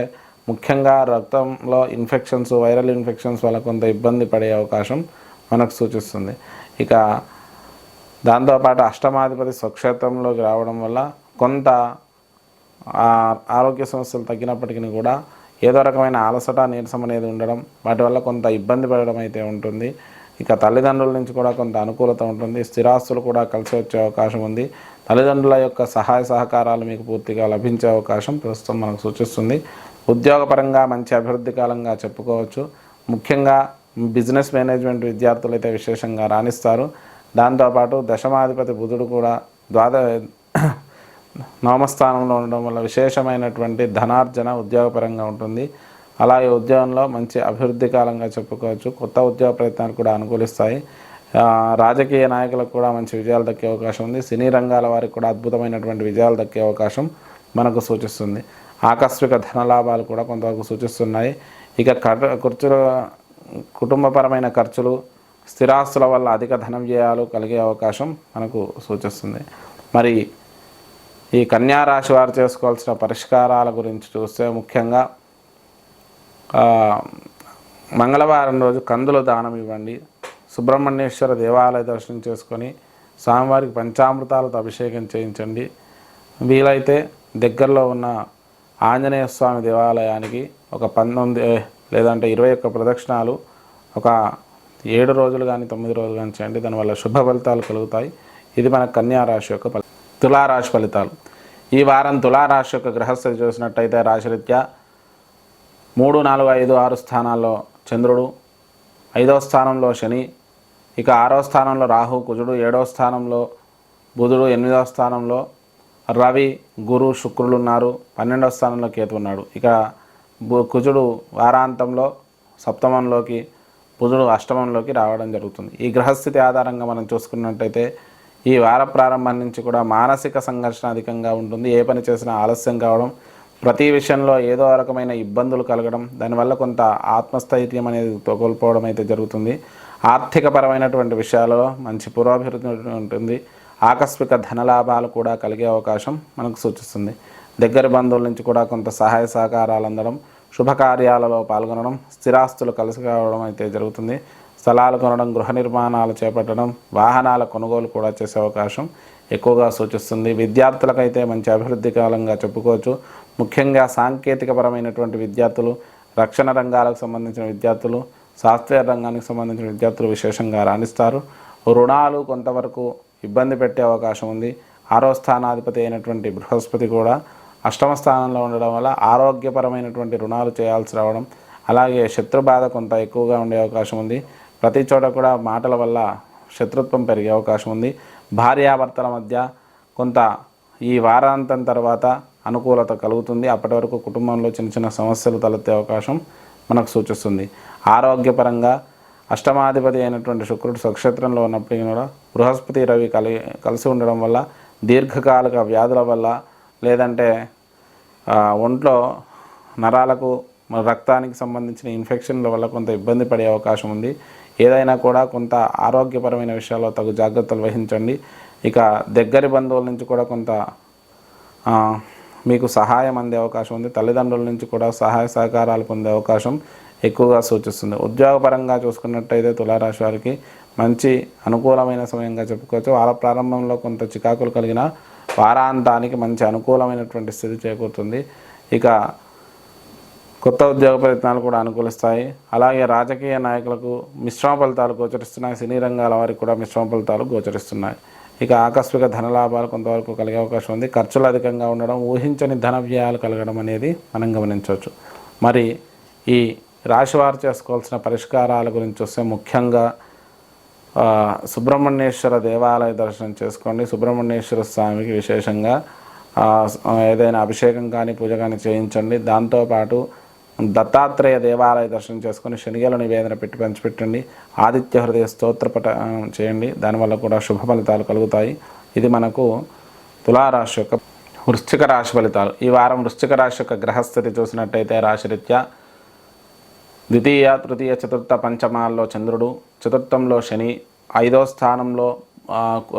ముఖ్యంగా రక్తంలో ఇన్ఫెక్షన్స్, వైరల్ ఇన్ఫెక్షన్స్ వల్ల కొంత ఇబ్బంది పడే అవకాశం మనకు సూచిస్తుంది. ఇక దాంతోపాటు అష్టమాధిపతి స్వక్షేత్రంలోకి రావడం వల్ల కొంత ఆరోగ్య సమస్యలు తగ్గినప్పటికీ కూడా ఏదో రకమైన అలసట, నీరసం అనేది ఉండడం, వాటి వల్ల కొంత ఇబ్బంది పడడం అయితే ఉంటుంది. ఇక తల్లిదండ్రుల నుంచి కూడా కొంత అనుకూలత ఉంటుంది. స్థిరాస్తులు కూడా కలిసి వచ్చే అవకాశం ఉంది. తల్లిదండ్రుల యొక్క సహాయ సహకారాలు మీకు పూర్తిగా లభించే అవకాశం ప్రస్తుతం మనకు సూచిస్తుంది. ఉద్యోగపరంగా మంచి అభివృద్ధి కాలంగా చెప్పుకోవచ్చు. ముఖ్యంగా బిజినెస్ మేనేజ్మెంట్ విద్యార్థులు అయితే విశేషంగా రాణిస్తారు. దాంతోపాటు దశమాధిపతి బుధుడు కూడా నవమస్థానంలో ఉండడం వల్ల విశేషమైనటువంటి ధనార్జన ఉద్యోగపరంగా ఉంటుంది. అలాగే ఉద్యోగంలో మంచి అభివృద్ధి కాలంగా చెప్పుకోవచ్చు. కొత్త ఉద్యోగ ప్రయత్నాలు కూడా అనుకూలిస్తాయి. రాజకీయ నాయకులకు కూడా మంచి విజయాలు దక్కే అవకాశం ఉంది. సినీ రంగాల వారికి కూడా అద్భుతమైనటువంటి విజయాలు దక్కే అవకాశం మనకు సూచిస్తుంది. ఆకస్మిక ధనలాభాలు కూడా కొంతవరకు సూచిస్తున్నాయి. ఇక ఖర్చులు, కుటుంబపరమైన ఖర్చులు, స్థిరాస్తుల వల్ల అధిక ధనం వ్యయాలు కలిగే అవకాశం మనకు సూచిస్తుంది. మరి ఈ కన్యా రాశి వారు చేసుకోవాల్సిన పరిష్కారాల గురించి చూస్తే ముఖ్యంగా మంగళవారం రోజు కందులు దానం ఇవ్వండి. సుబ్రహ్మణ్యేశ్వర దేవాలయ దర్శనం చేసుకొని స్వామివారికి పంచామృతాలతో అభిషేకం చేయించండి. వీలైతే దగ్గరలో ఉన్న ఆంజనేయ స్వామి దేవాలయానికి ఒక 19 లేదంటే 21 ప్రదక్షిణాలు ఒక 7 రోజులు కానీ 9 రోజులు కానీ చేయండి. దానివల్ల శుభ ఫలితాలు కలుగుతాయి. ఇది మన కన్యా రాశి యొక్క తులారాశి ఫలితాలు. ఈ వారం తులారాశి యొక్క గ్రహస్థితి చూసినట్టయితే రాశిరీత్యా 3, 4, 5, 6 స్థానాల్లో చంద్రుడు, 5వ స్థానంలో శని, ఇక 6వ స్థానంలో రాహు, కుజుడు, 7వ స్థానంలో బుధుడు, 8వ స్థానంలో రవి, గురు, శుక్రులు ఉన్నారు. 12వ స్థానంలో కేతు ఉన్నాడు. ఇక కుజుడు వారాంతంలో సప్తమంలోకి, బుధుడు అష్టమంలోకి రావడం జరుగుతుంది. ఈ గ్రహస్థితి ఆధారంగా మనం చూసుకున్నట్టయితే ఈ వార ప్రారంభం నుంచి కూడా మానసిక సంఘర్షణ అధికంగా ఉంటుంది. ఏ పని చేసినా ఆలస్యం కావడం, ప్రతి విషయంలో ఏదో రకమైన ఇబ్బందులు కలగడం, దానివల్ల కొంత ఆత్మస్థైర్యం అనేది కోల్పోవడం అయితే జరుగుతుంది. ఆర్థికపరమైనటువంటి విషయాలలో మంచి పురోభివృద్ధి ఉంటుంది. ఆకస్మిక ధనలాభాలు కూడా కలిగే అవకాశం మనకు సూచిస్తుంది. దగ్గర బంధువుల నుంచి కూడా కొంత సహాయ సహకారాలు అందడం, శుభకార్యాలలో పాల్గొనడం, స్థిరాస్తులు కలిసి కావడం అయితే జరుగుతుంది. స్థలాలు కొనడం, గృహ నిర్మాణాలు చేపట్టడం, వాహనాల కొనుగోలు కూడా చేసే అవకాశం ఎక్కువగా సూచిస్తుంది. విద్యార్థులకైతే మంచి అభివృద్ధి కాలంగా చెప్పుకోవచ్చు. ముఖ్యంగా సాంకేతికపరమైనటువంటి విద్యార్థులు, రక్షణ రంగాలకు సంబంధించిన విద్యార్థులు, సాఫ్ట్వేర్ రంగానికి సంబంధించిన విద్యార్థులు విశేషంగా రాణిస్తారు. రుణాలు కొంతవరకు ఇబ్బంది పెట్టే అవకాశం ఉంది. 6వ స్థానాధిపతి అయినటువంటి బృహస్పతి కూడా 8వ స్థానంలో ఉండడం వల్ల ఆరోగ్యపరమైనటువంటి రుణాలు చేయాల్సి రావడం, అలాగే శత్రుబాధ కొంత ఎక్కువగా ఉండే అవకాశం ఉంది. ప్రతి చోట కూడా మాటల వల్ల శత్రుత్వం పెరిగే అవకాశం ఉంది. భార్యాభర్తల మధ్య కొంత ఈ వారాంతం తర్వాత అనుకూలత కలుగుతుంది. అప్పటి వరకు కుటుంబంలో చిన్న చిన్న సమస్యలు తలెత్తే అవకాశం మనకు సూచిస్తుంది. ఆరోగ్యపరంగా అష్టమాధిపతి అయినటువంటి శుక్రుడు స్వక్షేత్రంలో ఉన్నప్పటికీ కూడా బృహస్పతి, రవి కలిసి ఉండడం వల్ల దీర్ఘకాలిక వ్యాధుల వల్ల, లేదంటే ఒంట్లో నరాలకు, రక్తానికి సంబంధించిన ఇన్ఫెక్షన్ల వల్ల కొంత ఇబ్బంది పడే అవకాశం ఉంది. ఏదైనా కూడా కొంత ఆరోగ్యపరమైన విషయాల్లో తగు జాగ్రత్తలు వహించండి. ఇక దగ్గరి బంధువుల నుంచి కూడా కొంత మీకు సహాయం అందే అవకాశం ఉంది. తల్లిదండ్రుల నుంచి కూడా సహాయ సహకారాలు పొందే అవకాశం ఎక్కువగా సూచిస్తుంది. ఉద్యోగపరంగా చూసుకున్నట్టయితే తులారాశి వారికి మంచి అనుకూలమైన సమయంగా చెప్పుకోవచ్చు. వార ప్రారంభంలో కొంత చికాకులు కలిగిన వారాంతానికి మంచి అనుకూలమైనటువంటి స్థితి చేకూరుతుంది. ఇక కొత్త ఉద్యోగ ప్రయత్నాలు కూడా అనుకూలిస్తాయి. అలాగే రాజకీయ నాయకులకు మిశ్రమ ఫలితాలు గోచరిస్తున్నాయి. సినీ రంగాల వారికి కూడా మిశ్రమ ఫలితాలు గోచరిస్తున్నాయి. ఇక ఆకస్మిక ధనలాభాలు కొంతవరకు కలిగే అవకాశం ఉంది. ఖర్చులు అధికంగా ఉండడం, ఊహించని ధన వ్యయాలు కలగడం అనేది మనం గమనించవచ్చు. మరి ఈ రాశివారు చేసుకోవాల్సిన పరిష్కారాల గురించి వస్తే ముఖ్యంగా సుబ్రహ్మణ్యేశ్వర దేవాలయ దర్శనం చేసుకోండి. సుబ్రహ్మణ్యేశ్వర స్వామికి విశేషంగా ఏదైనా అభిషేకం కానీ పూజ కానీ చేయించండి. దాంతోపాటు దత్తాత్రేయ దేవాలయ దర్శనం చేసుకొని శనిగల నివేదన పెట్టి పంచిపెట్టండి. ఆదిత్య హృదయ స్తోత్రపట చేయండి. దానివల్ల కూడా శుభ ఫలితాలు కలుగుతాయి. ఇది మనకు తులారాశి యొక్క వృశ్చిక రాశి ఫలితాలు. ఈ వారం వృశ్చిక రాశి యొక్క గ్రహస్థితి చూసినట్టయితే రాశిరీత్యా ద్వితీయ, తృతీయ, చతుర్థ, పంచమాల్లో చంద్రుడు, చతుర్థంలో శని, 5వ స్థానంలో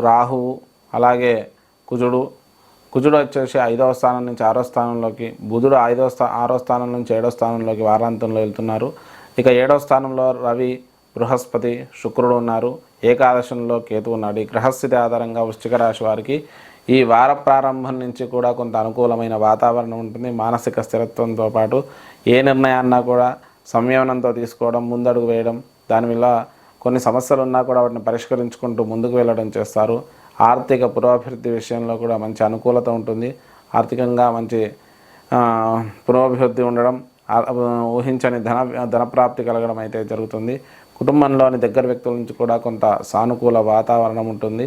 రాహువు, అలాగే కుజుడు వచ్చేసి 5వ స్థానం నుంచి 6వ స్థానంలోకి, బుధుడు 6వ స్థానం నుంచి 7వ స్థానంలోకి వారాంతంలో వెళ్తున్నారు. ఇక 7వ స్థానంలో రవి, బృహస్పతి, శుక్రుడు ఉన్నారు. ఏకాదశంలో కేతు ఉన్నాడు. ఈ గ్రహస్థితి ఆధారంగా వృశ్చిక రాశి వారికి ఈ వార ప్రారంభం నుంచి కూడా కొంత అనుకూలమైన వాతావరణం ఉంటుంది. మానసిక స్థిరత్వంతో పాటు ఏ నిర్ణయాన్నా కూడా సంయమనంతో తీసుకోవడం, ముందడుగు వేయడం, దానివల్ల కొన్ని సమస్యలు ఉన్నా కూడా వాటిని పరిష్కరించుకుంటూ ముందుకు వెళ్ళడం చేస్తారు. ఆర్థిక పురోభివృద్ధి విషయంలో కూడా మంచి అనుకూలత ఉంటుంది. ఆర్థికంగా మంచి పురోభివృద్ధి ఉండడం, ఊహించని ధనప్రాప్తి కలగడం అయితే జరుగుతుంది. కుటుంబంలోని దగ్గర వ్యక్తుల నుంచి కూడా కొంత సానుకూల వాతావరణం ఉంటుంది.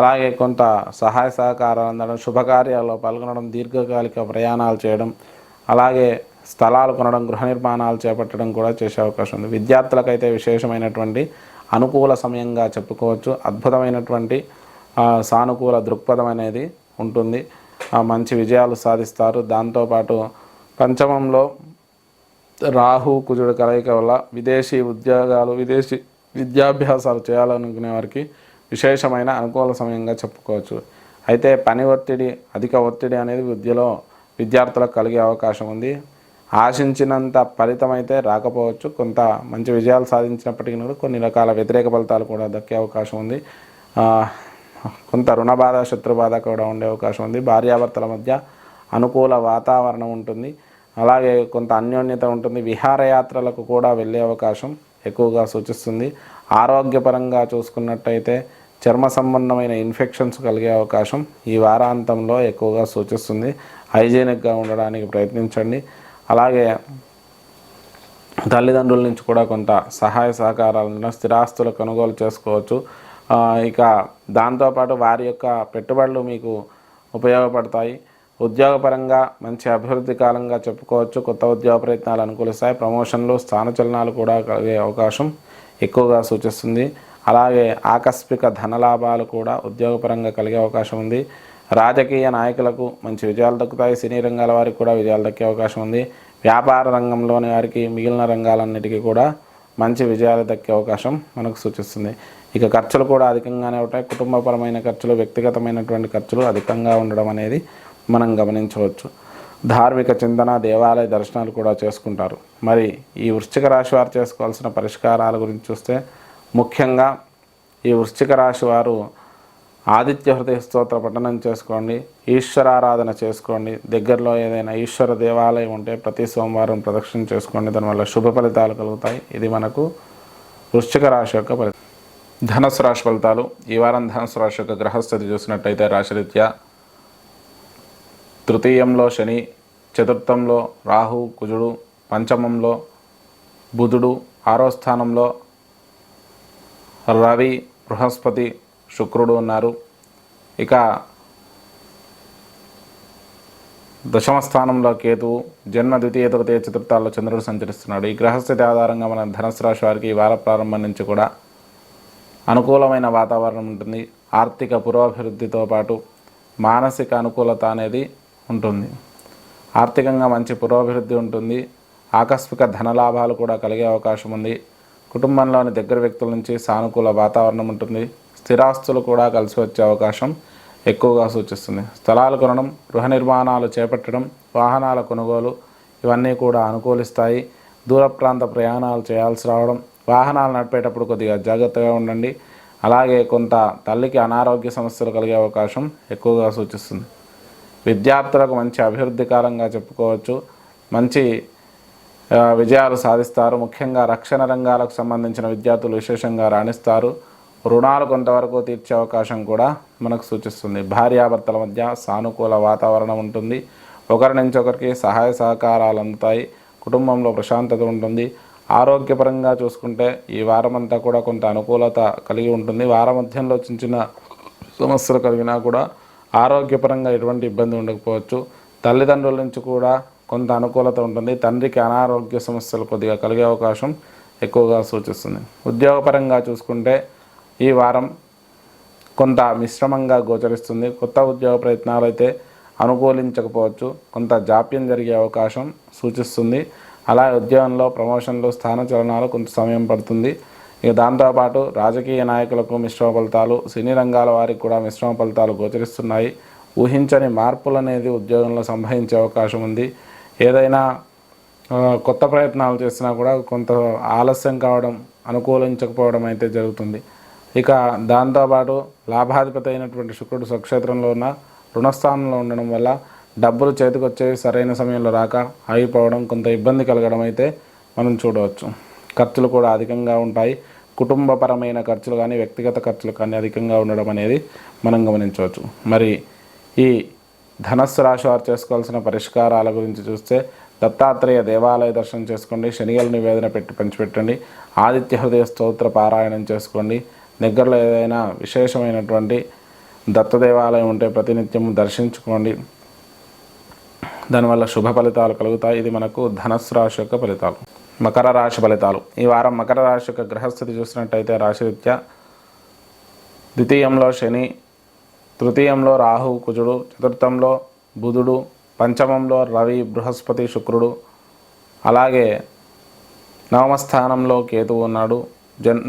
అలాగే కొంత సహాయ సహకారాలు అందడం, శుభకార్యాల్లో పాల్గొనడం, దీర్ఘకాలిక ప్రయాణాలు చేయడం, అలాగే స్థలాలు కొనడం, గృహ నిర్మాణాలు చేపట్టడం కూడా చేసే అవకాశం ఉంది. విద్యార్థులకైతే విశేషమైనటువంటి అనుకూల సమయంగా చెప్పుకోవచ్చు. అద్భుతమైనటువంటి సానుకూల దృక్పథం అనేది ఉంటుంది. మంచి విజయాలు సాధిస్తారు. దాంతోపాటు పంచమంలో రాహు కుజుడు కలయిక వల్ల విదేశీ ఉద్యోగాలు, విదేశీ విద్యాభ్యాసాలు చేయాలనుకునే వారికి విశేషమైన అనుకూల సమయంగా చెప్పుకోవచ్చు. అయితే పని ఒత్తిడి, అధిక ఒత్తిడి అనేది విద్యార్థులకు కలిగే అవకాశం ఉంది. ఆశించినంత ఫలితం అయితే రాకపోవచ్చు. కొంత మంచి విజయాలు సాధించినప్పటికీ కూడా కొన్ని రకాల వ్యతిరేక ఫలితాలు కూడా దక్కే అవకాశం ఉంది. కొంత రుణబాధ, శత్రుబాధ కూడా ఉండే అవకాశం ఉంది. భార్యాభర్తల మధ్య అనుకూల వాతావరణం ఉంటుంది. అలాగే కొంత అన్యోన్యత ఉంటుంది. విహారయాత్రలకు కూడా వెళ్ళే అవకాశం ఎక్కువగా సూచిస్తుంది. ఆరోగ్యపరంగా చూసుకున్నట్టయితే చర్మ సంబంధమైన ఇన్ఫెక్షన్స్ కలిగే అవకాశం ఈ వారాంతంలో ఎక్కువగా సూచిస్తుంది. హైజీనిక్గా ఉండడానికి ప్రయత్నించండి. అలాగే తల్లిదండ్రుల నుంచి కూడా కొంత సహాయ సహకారాలను, స్థిరాస్తులు కొనుగోలు చేసుకోవచ్చు. ఇక దాంతోపాటు వారి యొక్క పెట్టుబడులు మీకు ఉపయోగపడతాయి. ఉద్యోగపరంగా మంచి అభివృద్ధి కాలంగా చెప్పుకోవచ్చు. కొత్త ఉద్యోగ ప్రయత్నాలు అనుకూలిస్తాయి. ప్రమోషన్లు, స్థానచలనాలు కూడా కలిగే అవకాశం ఎక్కువగా సూచిస్తుంది. అలాగే ఆకస్మిక ధనలాభాలు కూడా ఉద్యోగపరంగా కలిగే అవకాశం ఉంది. రాజకీయ నాయకులకు మంచి విజయాలు దక్కుతాయి. సినీ రంగాల వారికి కూడా విజయాలు దక్కే అవకాశం ఉంది. వ్యాపార రంగంలోని వారికి మిగిలిన రంగాలన్నిటికీ కూడా మంచి విజయాలు దక్కే అవకాశం మనకు సూచిస్తుంది. ఇక ఖర్చులు కూడా అధికంగానే ఉంటాయి. కుటుంబపరమైన ఖర్చులు, వ్యక్తిగతమైనటువంటి ఖర్చులు అధికంగా ఉండడం అనేది మనం గమనించవచ్చు. ధార్మిక చింతన, దేవాలయ దర్శనాలు కూడా చేసుకుంటారు. మరి ఈ వృశ్చిక రాశి వారు చేసుకోవాల్సిన పరిష్కారాల గురించి చూస్తే ముఖ్యంగా ఈ వృశ్చిక రాశి వారు ఆదిత్య హృదయ స్తోత్ర పఠనం చేసుకోండి. ఈశ్వరారాధన చేసుకోండి. దగ్గరలో ఏదైనా ఈశ్వర దేవాలయం ఉంటే ప్రతి సోమవారం ప్రదక్షిణ చేసుకోండి. దానివల్ల శుభ ఫలితాలు కలుగుతాయి. ఇది మనకు వృశ్చిక రాశి యొక్క ఫలితం. ధనుసు రాశి ఫలితాలు. ఈ వారం ధనుసు రాశి యొక్క గ్రహస్థితి చూసినట్టయితే రాశిరీత్యా తృతీయంలో శని, చతుర్థంలో రాహు కుజుడు, పంచమంలో బుధుడు, 6వ స్థానంలో రవి, బృహస్పతి, శుక్రుడు ఉన్నారు. ఇక దశమ స్థానంలో కేతువు, జన్మ, ద్వితీయ, తృతీయ, చతుర్థాల్లో చంద్రుడు సంచరిస్తున్నాడు. ఈ గ్రహస్థితి ఆధారంగా మన ధనుసు రాశి వారికి ఈ వార ప్రారంభం నుంచి కూడా అనుకూలమైన వాతావరణం ఉంటుంది. ఆర్థిక పురోభివృద్ధితో పాటు మానసిక అనుకూలత అనేది ఉంటుంది. ఆర్థికంగా మంచి పురోభివృద్ధి ఉంటుంది. ఆకస్మిక ధనలాభాలు కూడా కలిగే అవకాశం ఉంది. కుటుంబంలోని దగ్గర వ్యక్తుల నుంచి సానుకూల వాతావరణం ఉంటుంది. స్థిరాస్తులు కూడా కలిసి వచ్చే అవకాశం ఎక్కువగా సూచిస్తుంది. స్థలాలు కొనడం, గృహ నిర్మాణాలు చేపట్టడం, వాహనాల కొనుగోలు ఇవన్నీ కూడా అనుకూలిస్తాయి. దూర ప్రాంత ప్రయాణాలు చేయాల్సి రావడం, వాహనాలు నడిపేటప్పుడు కొద్దిగా జాగ్రత్తగా ఉండండి. అలాగే కొంత తల్లికి అనారోగ్య సమస్యలు కలిగే అవకాశం ఎక్కువగా సూచిస్తుంది. విద్యార్థులకు మంచి అభివృద్ధి కాలంగా చెప్పుకోవచ్చు. మంచి విజయాలు సాధిస్తారు. ముఖ్యంగా రక్షణ రంగాలకు సంబంధించిన విద్యార్థులు విశేషంగా రాణిస్తారు. రుణాలు కొంతవరకు తీర్చే అవకాశం కూడా మనకు సూచిస్తుంది. భార్యాభర్తల మధ్య సానుకూల వాతావరణం ఉంటుంది. ఒకరి నుంచి ఒకరికి సహాయ సహకారాలు అందుతాయి. కుటుంబంలో ప్రశాంతత ఉంటుంది. ఆరోగ్యపరంగా చూసుకుంటే ఈ వారం అంతా కూడా కొంత అనుకూలత కలిగి ఉంటుంది. వారం మధ్యంలో చిన్న చిన్న సమస్యలు కలిగినా కూడా ఆరోగ్యపరంగా ఎటువంటి ఇబ్బంది ఉండకపోవచ్చు. తల్లిదండ్రుల నుంచి కూడా కొంత అనుకూలత ఉంటుంది. తండ్రికి అనారోగ్య సమస్యలు కొద్దిగా కలిగే అవకాశం ఎక్కువగా సూచిస్తుంది. ఉద్యోగపరంగా చూసుకుంటే ఈ వారం కొంత మిశ్రమంగా గోచరిస్తుంది. కొత్త ఉద్యోగ ప్రయత్నాలు అయితే అనుకూలించకపోవచ్చు, కొంత జాప్యం జరిగే అవకాశం సూచిస్తుంది. అలా ఉద్యోగంలో ప్రమోషన్లు, స్థానచలనాలు కొంత సమయం పడుతుంది. ఇక దాంతోపాటు రాజకీయ నాయకులకు మిశ్రమ ఫలితాలు, సినీ రంగాల వారికి కూడా మిశ్రమ ఫలితాలు గోచరిస్తున్నాయి. ఊహించని మార్పులు అనేది ఉద్యోగంలో సంభవించే అవకాశం ఉంది. ఏదైనా కొత్త ప్రయత్నాలు చేసినా కూడా కొంత ఆలస్యం కావడం, అనుకూలించకపోవడం అయితే జరుగుతుంది. ఇక దాంతోపాటు లాభాధిపతి అయినటువంటి శుక్రుడు స్వక్షేత్రంలో ఉన్న రుణస్థానంలో ఉండడం వల్ల డబ్బులు చేతికి వచ్చేవి సరైన సమయంలో రాక ఆగిపోవడం, కొంత ఇబ్బంది కలగడం అయితే మనం చూడవచ్చు. ఖర్చులు కూడా అధికంగా ఉంటాయి. కుటుంబపరమైన ఖర్చులు కానీ వ్యక్తిగత ఖర్చులు కానీ అధికంగా ఉండడం అనేది మనం గమనించవచ్చు. మరి ఈ ధనస్సు రాశి వారు చేసుకోవాల్సిన పరిష్కారాల గురించి చూస్తే దత్తాత్రేయ దేవాలయ దర్శనం చేసుకోండి, శనిగల నివేదన పెట్టి పంచిపెట్టండి, ఆదిత్య హృదయ స్తోత్ర పారాయణం చేసుకోండి. దగ్గరలో ఏదైనా విశేషమైనటువంటి దత్త దేవాలయం ఉంటే ప్రతినిత్యం దర్శించుకోండి. దానివల్ల శుభ ఫలితాలు కలుగుతాయి. ఇది మనకు ధనస్సు రాశి యొక్క ఫలితాలు. మకర రాశి ఫలితాలు. ఈ వారం మకర రాశి యొక్క గ్రహస్థితి చూసినట్టయితే రాశిరీత్యా ద్వితీయంలో శని, తృతీయంలో రాహు కుజుడు, చతుర్థంలో బుధుడు, పంచమంలో రవి బృహస్పతి శుక్రుడు, అలాగే నవమస్థానంలో కేతువు ఉన్నాడు.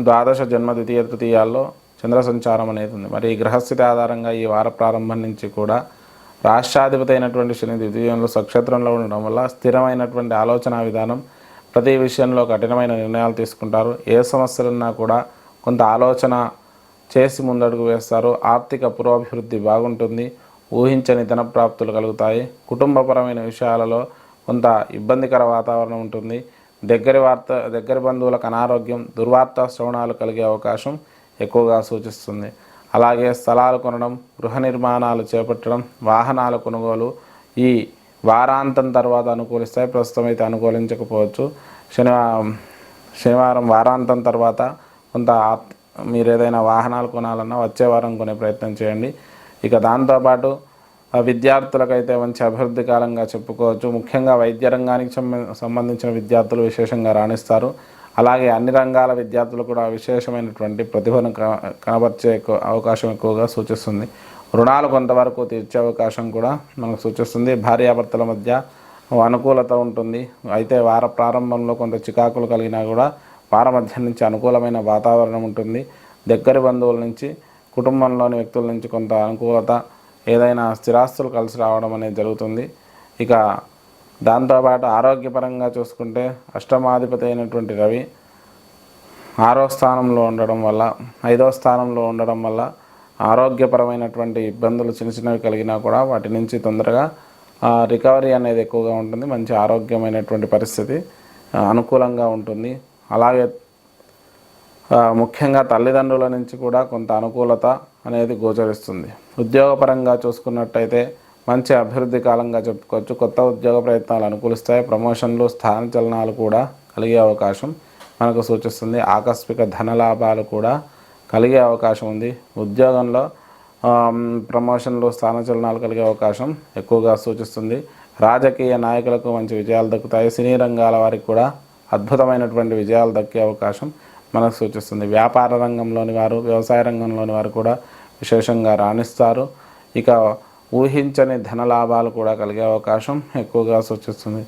ద్వాదశ జన్మ ద్వితీయ తృతీయాల్లో చంద్ర సంచారం అనేది ఉంది. మరి ఈ గ్రహస్థితి ఆధారంగా ఈ వార ప్రారంభం నుంచి కూడా రాష్ట్రాధిపతి అయినటువంటి శని ద్వితీయంలో స్వక్షేత్రంలో ఉండడం వల్ల స్థిరమైనటువంటి ఆలోచన విధానం, ప్రతి విషయంలో కఠినమైన నిర్ణయాలు తీసుకుంటారు. ఏ సమస్యలున్నా కూడా కొంత ఆలోచన చేసి ముందడుగు వేస్తారు. ఆర్థిక పురోభివృద్ధి బాగుంటుంది. ఊహించని ధన ప్రాప్తులు కలుగుతాయి. కుటుంబపరమైన విషయాలలో కొంత ఇబ్బందికర వాతావరణం ఉంటుంది. దగ్గరి బంధువులకు అనారోగ్యం, దుర్వార్త శ్రవణాలు కలిగే అవకాశం ఎక్కువగా సూచిస్తుంది. అలాగే స్థలాలు కొనడం, గృహ నిర్మాణాలు చేపట్టడం, వాహనాల కొనుగోలు ఈ వారాంతం తర్వాత అనుకూలిస్తాయి. ప్రస్తుతం అయితే అనుకూలించకపోవచ్చు. శనివారం వారాంతం తర్వాత కొంత మీరు ఏదైనా వాహనాలు కొనాలన్నా వచ్చే వారం కొనే ప్రయత్నం చేయండి. ఇక దాంతోపాటు విద్యార్థులకైతే మంచి అభివృద్ధి కాలంగా చెప్పుకోవచ్చు. ముఖ్యంగా వైద్య రంగానికి సంబంధించిన విద్యార్థులు విశేషంగా రాణిస్తారు. అలాగే అన్ని రంగాల విద్యార్థులు కూడా విశేషమైనటువంటి ప్రతిభను కనబర్చే అవకాశం ఎక్కువగా సూచిస్తుంది. రుణాలు కొంతవరకు తీర్చే అవకాశం కూడా మనకు సూచిస్తుంది. భార్యాభర్తల మధ్య అనుకూలత ఉంటుంది. అయితే వార ప్రారంభంలో కొంత చికాకులు కలిగినా కూడా వార మధ్య నుంచి అనుకూలమైన వాతావరణం ఉంటుంది. దగ్గరి బంధువుల నుంచి, కుటుంబంలోని వ్యక్తుల నుంచి కొంత అనుకూలత, ఏదైనా స్థిరాస్తులు కలిసి రావడం అనేది జరుగుతుంది. ఇక దాంతోపాటు ఆరోగ్యపరంగా చూసుకుంటే అష్టమాధిపతి అయినటువంటి రవి 6వ స్థానంలో ఉండడం వల్ల, 5వ స్థానంలో ఉండడం వల్ల ఆరోగ్యపరమైనటువంటి ఇబ్బందులు చిన్నవి కలిగినా కూడా వాటి నుంచి తొందరగా రికవరీ అనేది ఎక్కువగా ఉంటుంది. మంచి ఆరోగ్యమైనటువంటి పరిస్థితి అనుకూలంగా ఉంటుంది. అలాగే ముఖ్యంగా తల్లిదండ్రుల నుంచి కూడా కొంత అనుకూలత అనేది గోచరిస్తుంది. ఉద్యోగపరంగా చూసుకున్నట్టయితే మంచి అభివృద్ధి కాలంగా చెప్పుకోవచ్చు. కొత్త ఉద్యోగ ప్రయత్నాలు అనుకూలిస్తాయి. ప్రమోషన్లు, స్థానచలనాలు కూడా కలిగే అవకాశం మనకు సూచిస్తుంది. ఆకస్మిక ధనలాభాలు కూడా కలిగే అవకాశం ఉంది. ఉద్యోగంలో ప్రమోషన్లు, స్థానచలనాలు కలిగే అవకాశం ఎక్కువగా సూచిస్తుంది. రాజకీయ నాయకులకు మంచి విజయాలు దక్కుతాయి. సినీ రంగాల వారికి కూడా అద్భుతమైనటువంటి విజయాలు దక్కే అవకాశం మనకు సూచిస్తుంది. వ్యాపార రంగంలోని వారు, వ్యవసాయ రంగంలోని వారు కూడా విశేషంగా రాణిస్తారు. ఇక ఊహించని ధనలాభాలు కూడా కలిగే అవకాశం ఎక్కువగా సూచిస్తుంది.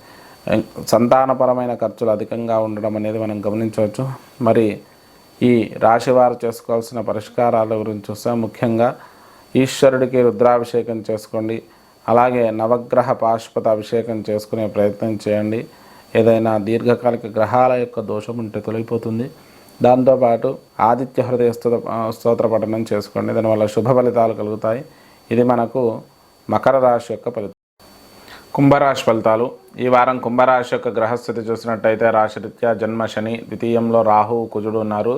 సంతానపరమైన ఖర్చులు అధికంగా ఉండడం అనేది మనం గమనించవచ్చు. మరి ఈ రాశివారు చేసుకోవాల్సిన పరిష్కారాల గురించి చూస్తే ముఖ్యంగా ఈశ్వరుడికి రుద్రాభిషేకం చేసుకోండి. అలాగే నవగ్రహ పాశుపత అభిషేకం చేసుకునే ప్రయత్నం చేయండి. ఏదైనా దీర్ఘకాలిక గ్రహాల యొక్క దోషం ఉంటే తొలగిపోతుంది. దాంతోపాటు ఆదిత్య హృదయ స్తోత్ర పఠనం చేసుకోండి. దానివల్ల శుభ ఫలితాలు కలుగుతాయి. ఇది మనకు మకర రాశి యొక్క ఫలితం. కుంభరాశి ఫలితాలు. ఈ వారం కుంభరాశి యొక్క గ్రహస్థితి చూసినట్టయితే రాశిరీత్యా జన్మ శని, ద్వితీయంలో రాహు కుజుడు ఉన్నారు.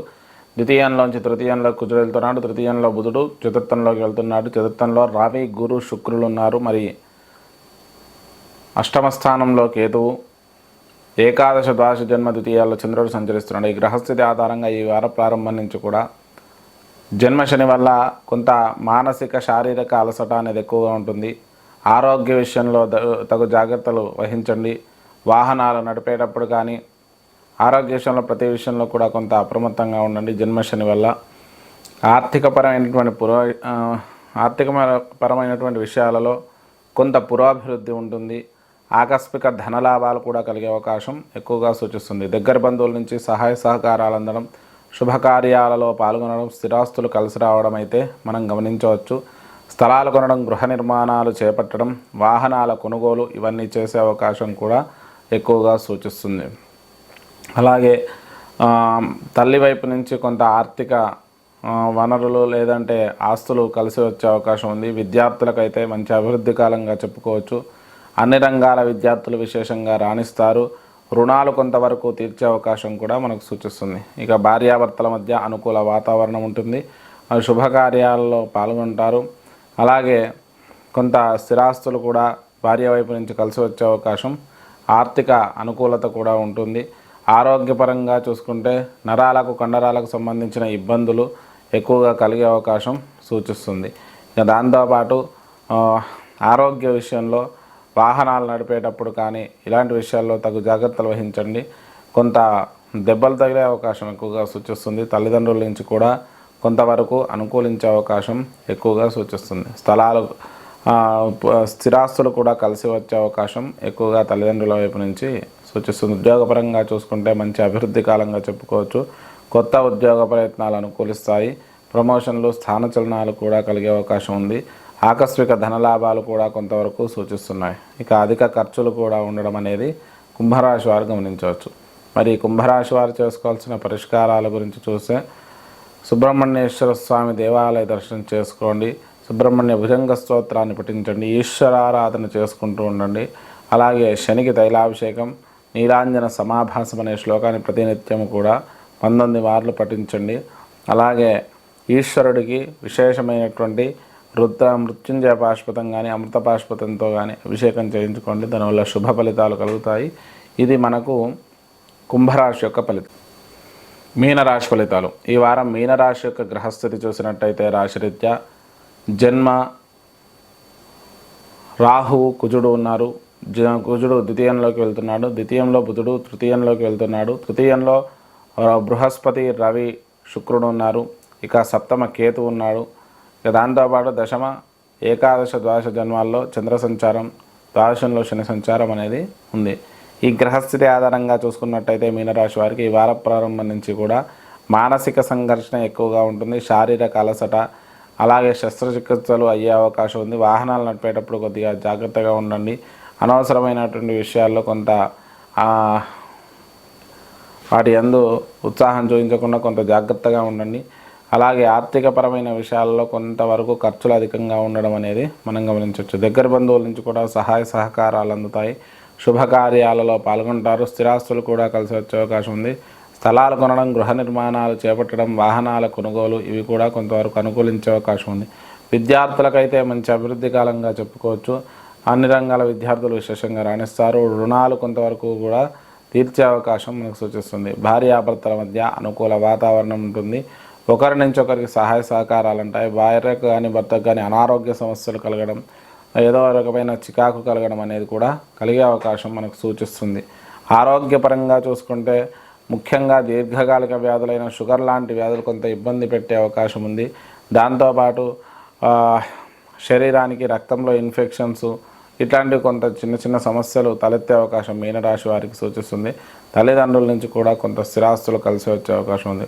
ద్వితీయంలోంచి తృతీయంలో కుజుడు వెళ్తున్నాడు. తృతీయంలో బుధుడు చతుర్థంలోకి వెళ్తున్నాడు. చతుర్థంలో రవి, గురు, శుక్రులు ఉన్నారు. మరి అష్టమ స్థానంలో కేతువు, ఏకాదశ ద్వాదశ జన్మ ద్వితీయాల్లో చంద్రుడు సంచరిస్తున్నాడు. ఈ గ్రహస్థితి ఆధారంగా ఈ వార ప్రారంభం నుంచి కూడా జన్మ శని వల్ల కొంత మానసిక శారీరక అలసట అనేది ఎక్కువగా ఉంటుంది. ఆరోగ్య విషయంలో తగు జాగ్రత్తలు వహించండి. వాహనాలు నడిపేటప్పుడు కానీ ఆరోగ్య విషయంలో ప్రతి విషయంలో కూడా కొంత అప్రమత్తంగా ఉండండి. జన్మ శని వల్ల ఆర్థికపరమైనటువంటి విషయాలలో కొంత పురోభివృద్ధి ఉంటుంది. ఆకస్మిక ధనలాభాలు కూడా కలిగే అవకాశం ఎక్కువగా సూచిస్తుంది. దగ్గర బంధువుల నుంచి సహాయ సహకారాలు అందడం, శుభకార్యాలలో పాల్గొనడం, స్థిరాస్తులు కలిసి రావడం అయితే మనం గమనించవచ్చు. స్థలాలు కొనడం, గృహ నిర్మాణాలు చేపట్టడం, వాహనాల కొనుగోలు ఇవన్నీ చేసే అవకాశం కూడా ఎక్కువగా సూచిస్తుంది. అలాగే తల్లి వైపు నుంచి కొంత ఆర్థిక వనరులు లేదంటే ఆస్తులు కలిసి వచ్చే అవకాశం ఉంది. విద్యార్థులకైతే మంచి అభివృద్ధి కాలంగా చెప్పుకోవచ్చు. అన్ని రంగాల విద్యార్థులు విశేషంగా రాణిస్తారు. రుణాలు కొంతవరకు తీర్చే అవకాశం కూడా మనకు సూచిస్తుంది. ఇక భార్యాభర్తల మధ్య అనుకూల వాతావరణం ఉంటుంది. శుభకార్యాలలో పాల్గొంటారు. అలాగే కొంత స్థిరాస్తులు కూడా భార్య వైపు నుంచి కలిసి వచ్చే అవకాశం, ఆర్థిక అనుకూలత కూడా ఉంటుంది. ఆరోగ్యపరంగా చూసుకుంటే నరాలకు కండరాలకు సంబంధించిన ఇబ్బందులు ఎక్కువగా కలిగే అవకాశం సూచిస్తుంది. ఇక దాంతోపాటు ఆరోగ్య విషయంలో వాహనాలు నడిపేటప్పుడు కానీ ఇలాంటి విషయాల్లో తగు జాగ్రత్తలు వహించండి. కొంత దెబ్బలు తగిలే అవకాశం ఎక్కువగా సూచిస్తుంది. తల్లిదండ్రుల నుంచి కూడా కొంతవరకు అనుకూలించే అవకాశం ఎక్కువగా సూచిస్తుంది. స్థిరాస్తులు కూడా కలిసి వచ్చే అవకాశం ఎక్కువగా తల్లిదండ్రుల వైపు నుంచి సూచిస్తుంది. ఉద్యోగపరంగా చూసుకుంటే మంచి అభివృద్ధి కాలంగా చెప్పుకోవచ్చు. కొత్త ఉద్యోగ ప్రయత్నాలు అనుకూలిస్తాయి. ప్రమోషన్లు, స్థానచలనాలు కూడా కలిగే అవకాశం ఉంది. ఆకస్మిక ధనలాభాలు కూడా కొంతవరకు సూచిస్తున్నాయి. ఇక అధిక ఖర్చులు కూడా ఉండడం అనేది కుంభరాశి వారు గమనించవచ్చు. మరి కుంభరాశి వారు చేసుకోవాల్సిన పరిష్కారాల గురించి చూస్తే సుబ్రహ్మణ్యేశ్వర స్వామి దేవాలయ దర్శనం చేసుకోండి. సుబ్రహ్మణ్య భుజంగ స్తోత్రాన్ని పఠించండి. ఈశ్వరారాధన చేసుకుంటూ ఉండండి. అలాగే శనికి తైలాభిషేకం, నీలాంజన సమాభాసం అనే శ్లోకాన్ని ప్రతినిత్యం కూడా 19 మార్లు పఠించండి. అలాగే ఈశ్వరుడికి విశేషమైనటువంటి మృత్యుంజయ పాశుపతం కానీ అమృత పాశుపతంతో కానీ అభిషేకం చేయించుకోండి. దానివల్ల శుభ ఫలితాలు కలుగుతాయి. ఇది మనకు కుంభరాశి యొక్క ఫలితం. మీనరాశి ఫలితాలు. ఈ వారం మీనరాశి యొక్క గ్రహస్థితి చూసినట్టయితే రాశిరీత్యా జన్మ రాహువు, కుజుడు ఉన్నారు. కుజుడు ద్వితీయంలోకి వెళ్తున్నాడు. ద్వితీయంలో బుధుడు, తృతీయంలోకి వెళ్తున్నాడు. తృతీయంలో బృహస్పతి, రవి, శుక్రుడు ఉన్నారు. ఇక సప్తమ కేతు ఉన్నాడు. ఇక దాంతోపాటు దశమ, ఏకాదశ, ద్వాదశ జన్మాల్లో చంద్ర సంచారం, ద్వాదశంలో శని సంచారం అనేది ఉంది. ఈ గ్రహస్థితి ఆధారంగా చూసుకున్నట్టయితే మీనరాశి వారికి ఈ వార ప్రారంభం నుంచి కూడా మానసిక సంఘర్షణ ఎక్కువగా ఉంటుంది. శారీరక అలసట, అలాగే శస్త్రచికిత్సలు అయ్యే అవకాశం ఉంది. వాహనాలు నడిపేటప్పుడు కొద్దిగా జాగ్రత్తగా ఉండండి. అనవసరమైనటువంటి విషయాల్లో కొంత వాటి యందు ఉత్సాహం చూపించకుండా కొంత జాగ్రత్తగా ఉండండి. అలాగే ఆర్థికపరమైన విషయాల్లో కొంతవరకు ఖర్చులు అధికంగా ఉండడం అనేది మనం గమనించవచ్చు. దగ్గర బంధువుల నుంచి కూడా సహాయ సహకారాలు అందుతాయి. శుభకార్యాలలో పాల్గొంటారు. స్థిరాస్తులు కూడా కలిసి వచ్చే అవకాశం ఉంది. స్థలాలు కొనడం, గృహ నిర్మాణాలు చేపట్టడం, వాహనాల కొనుగోలు ఇవి కూడా కొంతవరకు అనుకూలించే అవకాశం ఉంది. విద్యార్థులకైతే మంచి అభివృద్ధి కాలంగా చెప్పుకోవచ్చు. అన్ని రంగాల విద్యార్థులు విశేషంగా రాణిస్తారు. రుణాలు కొంతవరకు కూడా తీర్చే అవకాశం మనకు సూచిస్తుంది. భార్యాభర్తల మధ్య అనుకూల వాతావరణం ఉంటుంది. ఒకరి నుంచి ఒకరికి సహాయ సహకారాలు ఉంటాయి. భార్యకు కానీ భర్తకు కానీ అనారోగ్య సమస్యలు కలగడం, ఏదో రకమైన చికాకు కలగడం అనేది కూడా కలిగే అవకాశం మనకు సూచిస్తుంది. ఆరోగ్యపరంగా చూసుకుంటే ముఖ్యంగా దీర్ఘకాలిక వ్యాధులైన షుగర్ లాంటి వ్యాధులు కొంత ఇబ్బంది పెట్టే అవకాశం ఉంది. దాంతోపాటు శరీరానికి రక్తంలో ఇన్ఫెక్షన్స్ ఇట్లాంటివి కొంత చిన్న చిన్న సమస్యలు తలెత్తే అవకాశం మీనరాశి వారికి సూచిస్తుంది. తల్లిదండ్రుల నుంచి కూడా కొంత స్థిరాస్తులు కలిసి వచ్చే అవకాశం ఉంది.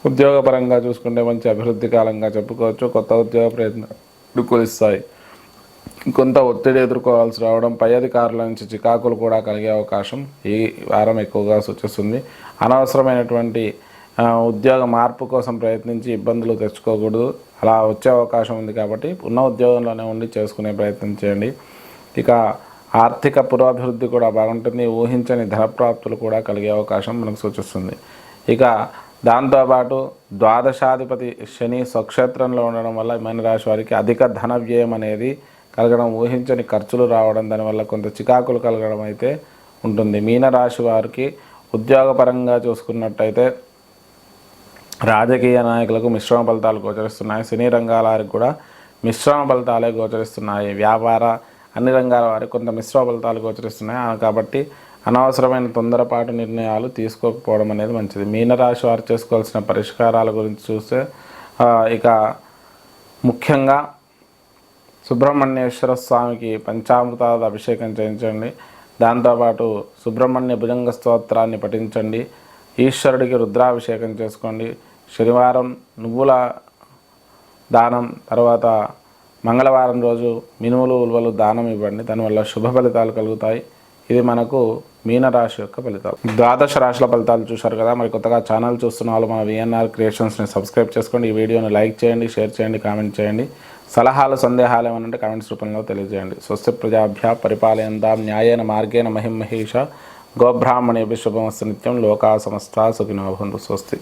ఉద్యోగపరంగా చూసుకుంటే మంచి అభివృద్ధి కాలంగా చెప్పుకోవచ్చు. కొత్త ఉద్యోగ ప్రయత్నాలు అనుకూలిస్తాయి. కొంత ఒత్తిడి ఎదుర్కోవాల్సి రావడం, పై అధికారుల నుంచి చికాకులు కూడా కలిగే అవకాశం ఈ వారం ఎక్కువగా సూచిస్తుంది. అనవసరమైనటువంటి ఉద్యోగ మార్పు కోసం ప్రయత్నించి ఇబ్బందులు తెచ్చుకోకూడదు. అలా వచ్చే అవకాశం ఉంది కాబట్టి ఉన్న ఉద్యోగంలోనే ఉండి చేసుకునే ప్రయత్నం చేయండి. ఇక ఆర్థిక పురోభివృద్ధి కూడా బాగుంటుంది. ఊహించని ధనప్రాప్తులు కూడా కలిగే అవకాశం మనకు సూచిస్తుంది. ఇక దాంతోపాటు ద్వాదశాధిపతి శని స్వక్షేత్రంలో ఉండడం వల్ల మీనరాశి వారికి అధిక ధన వ్యయం అనేది కలగడం, ఊహించని ఖర్చులు రావడం, దానివల్ల కొంత చికాకులు కలగడం అయితే ఉంటుంది. మీనరాశి వారికి ఉద్యోగపరంగా చూసుకున్నట్టయితే రాజకీయ నాయకులకు మిశ్రమ ఫలితాలు గోచరిస్తున్నాయి. సినీ రంగాల వారికి కూడా మిశ్రమ ఫలితాలే గోచరిస్తున్నాయి. వ్యాపార అన్ని రంగాల వారికి కొంత మిశ్రమ ఫలితాలు గోచరిస్తున్నాయి. కాబట్టి అనవసరమైన తొందరపాటు నిర్ణయాలు తీసుకోకపోవడం అనేది మంచిది. మీనరాశి వారు చేసుకోవాల్సిన పరిష్కారాల గురించి చూస్తే ఇక ముఖ్యంగా సుబ్రహ్మణ్యేశ్వర స్వామికి పంచామృతాల అభిషేకం చేయించండి. దాంతోపాటు సుబ్రహ్మణ్య భుజంగ స్తోత్రాన్ని పఠించండి. ఈశ్వరుడికి రుద్రాభిషేకం చేసుకోండి. శనివారం నువ్వుల దానం, తర్వాత మంగళవారం రోజు మినుములు ఉలువలు దానం ఇవ్వండి. దానివల్ల శుభ ఫలితాలు కలుగుతాయి. ఇది మనకు మీనరాశి యొక్క ఫలితాలు. ద్వాదశ రాశుల ఫలితాలు చూశారు కదా. మరి కొత్తగా ఛానల్ చూస్తున్న వాళ్ళు మన విఎన్ఆర్ క్రియేషన్స్ని సబ్స్క్రైబ్ చేసుకోండి. ఈ వీడియోని లైక్ చేయండి, షేర్ చేయండి, కామెంట్ చేయండి. సలహాలు సందేహాలు ఏమనంటే కామెంట్స్ రూపంలో తెలియజేయండి. స్వస్తి ప్రజాభ్య పరిపాలయంతాం న్యాయేన మార్గేణ మహిం మహేష గోబ్రాహ్మణేభ్య శుభమస్తు నిత్యం. లోకా సమస్తా సుఖినో భవంతు. స్వస్తి.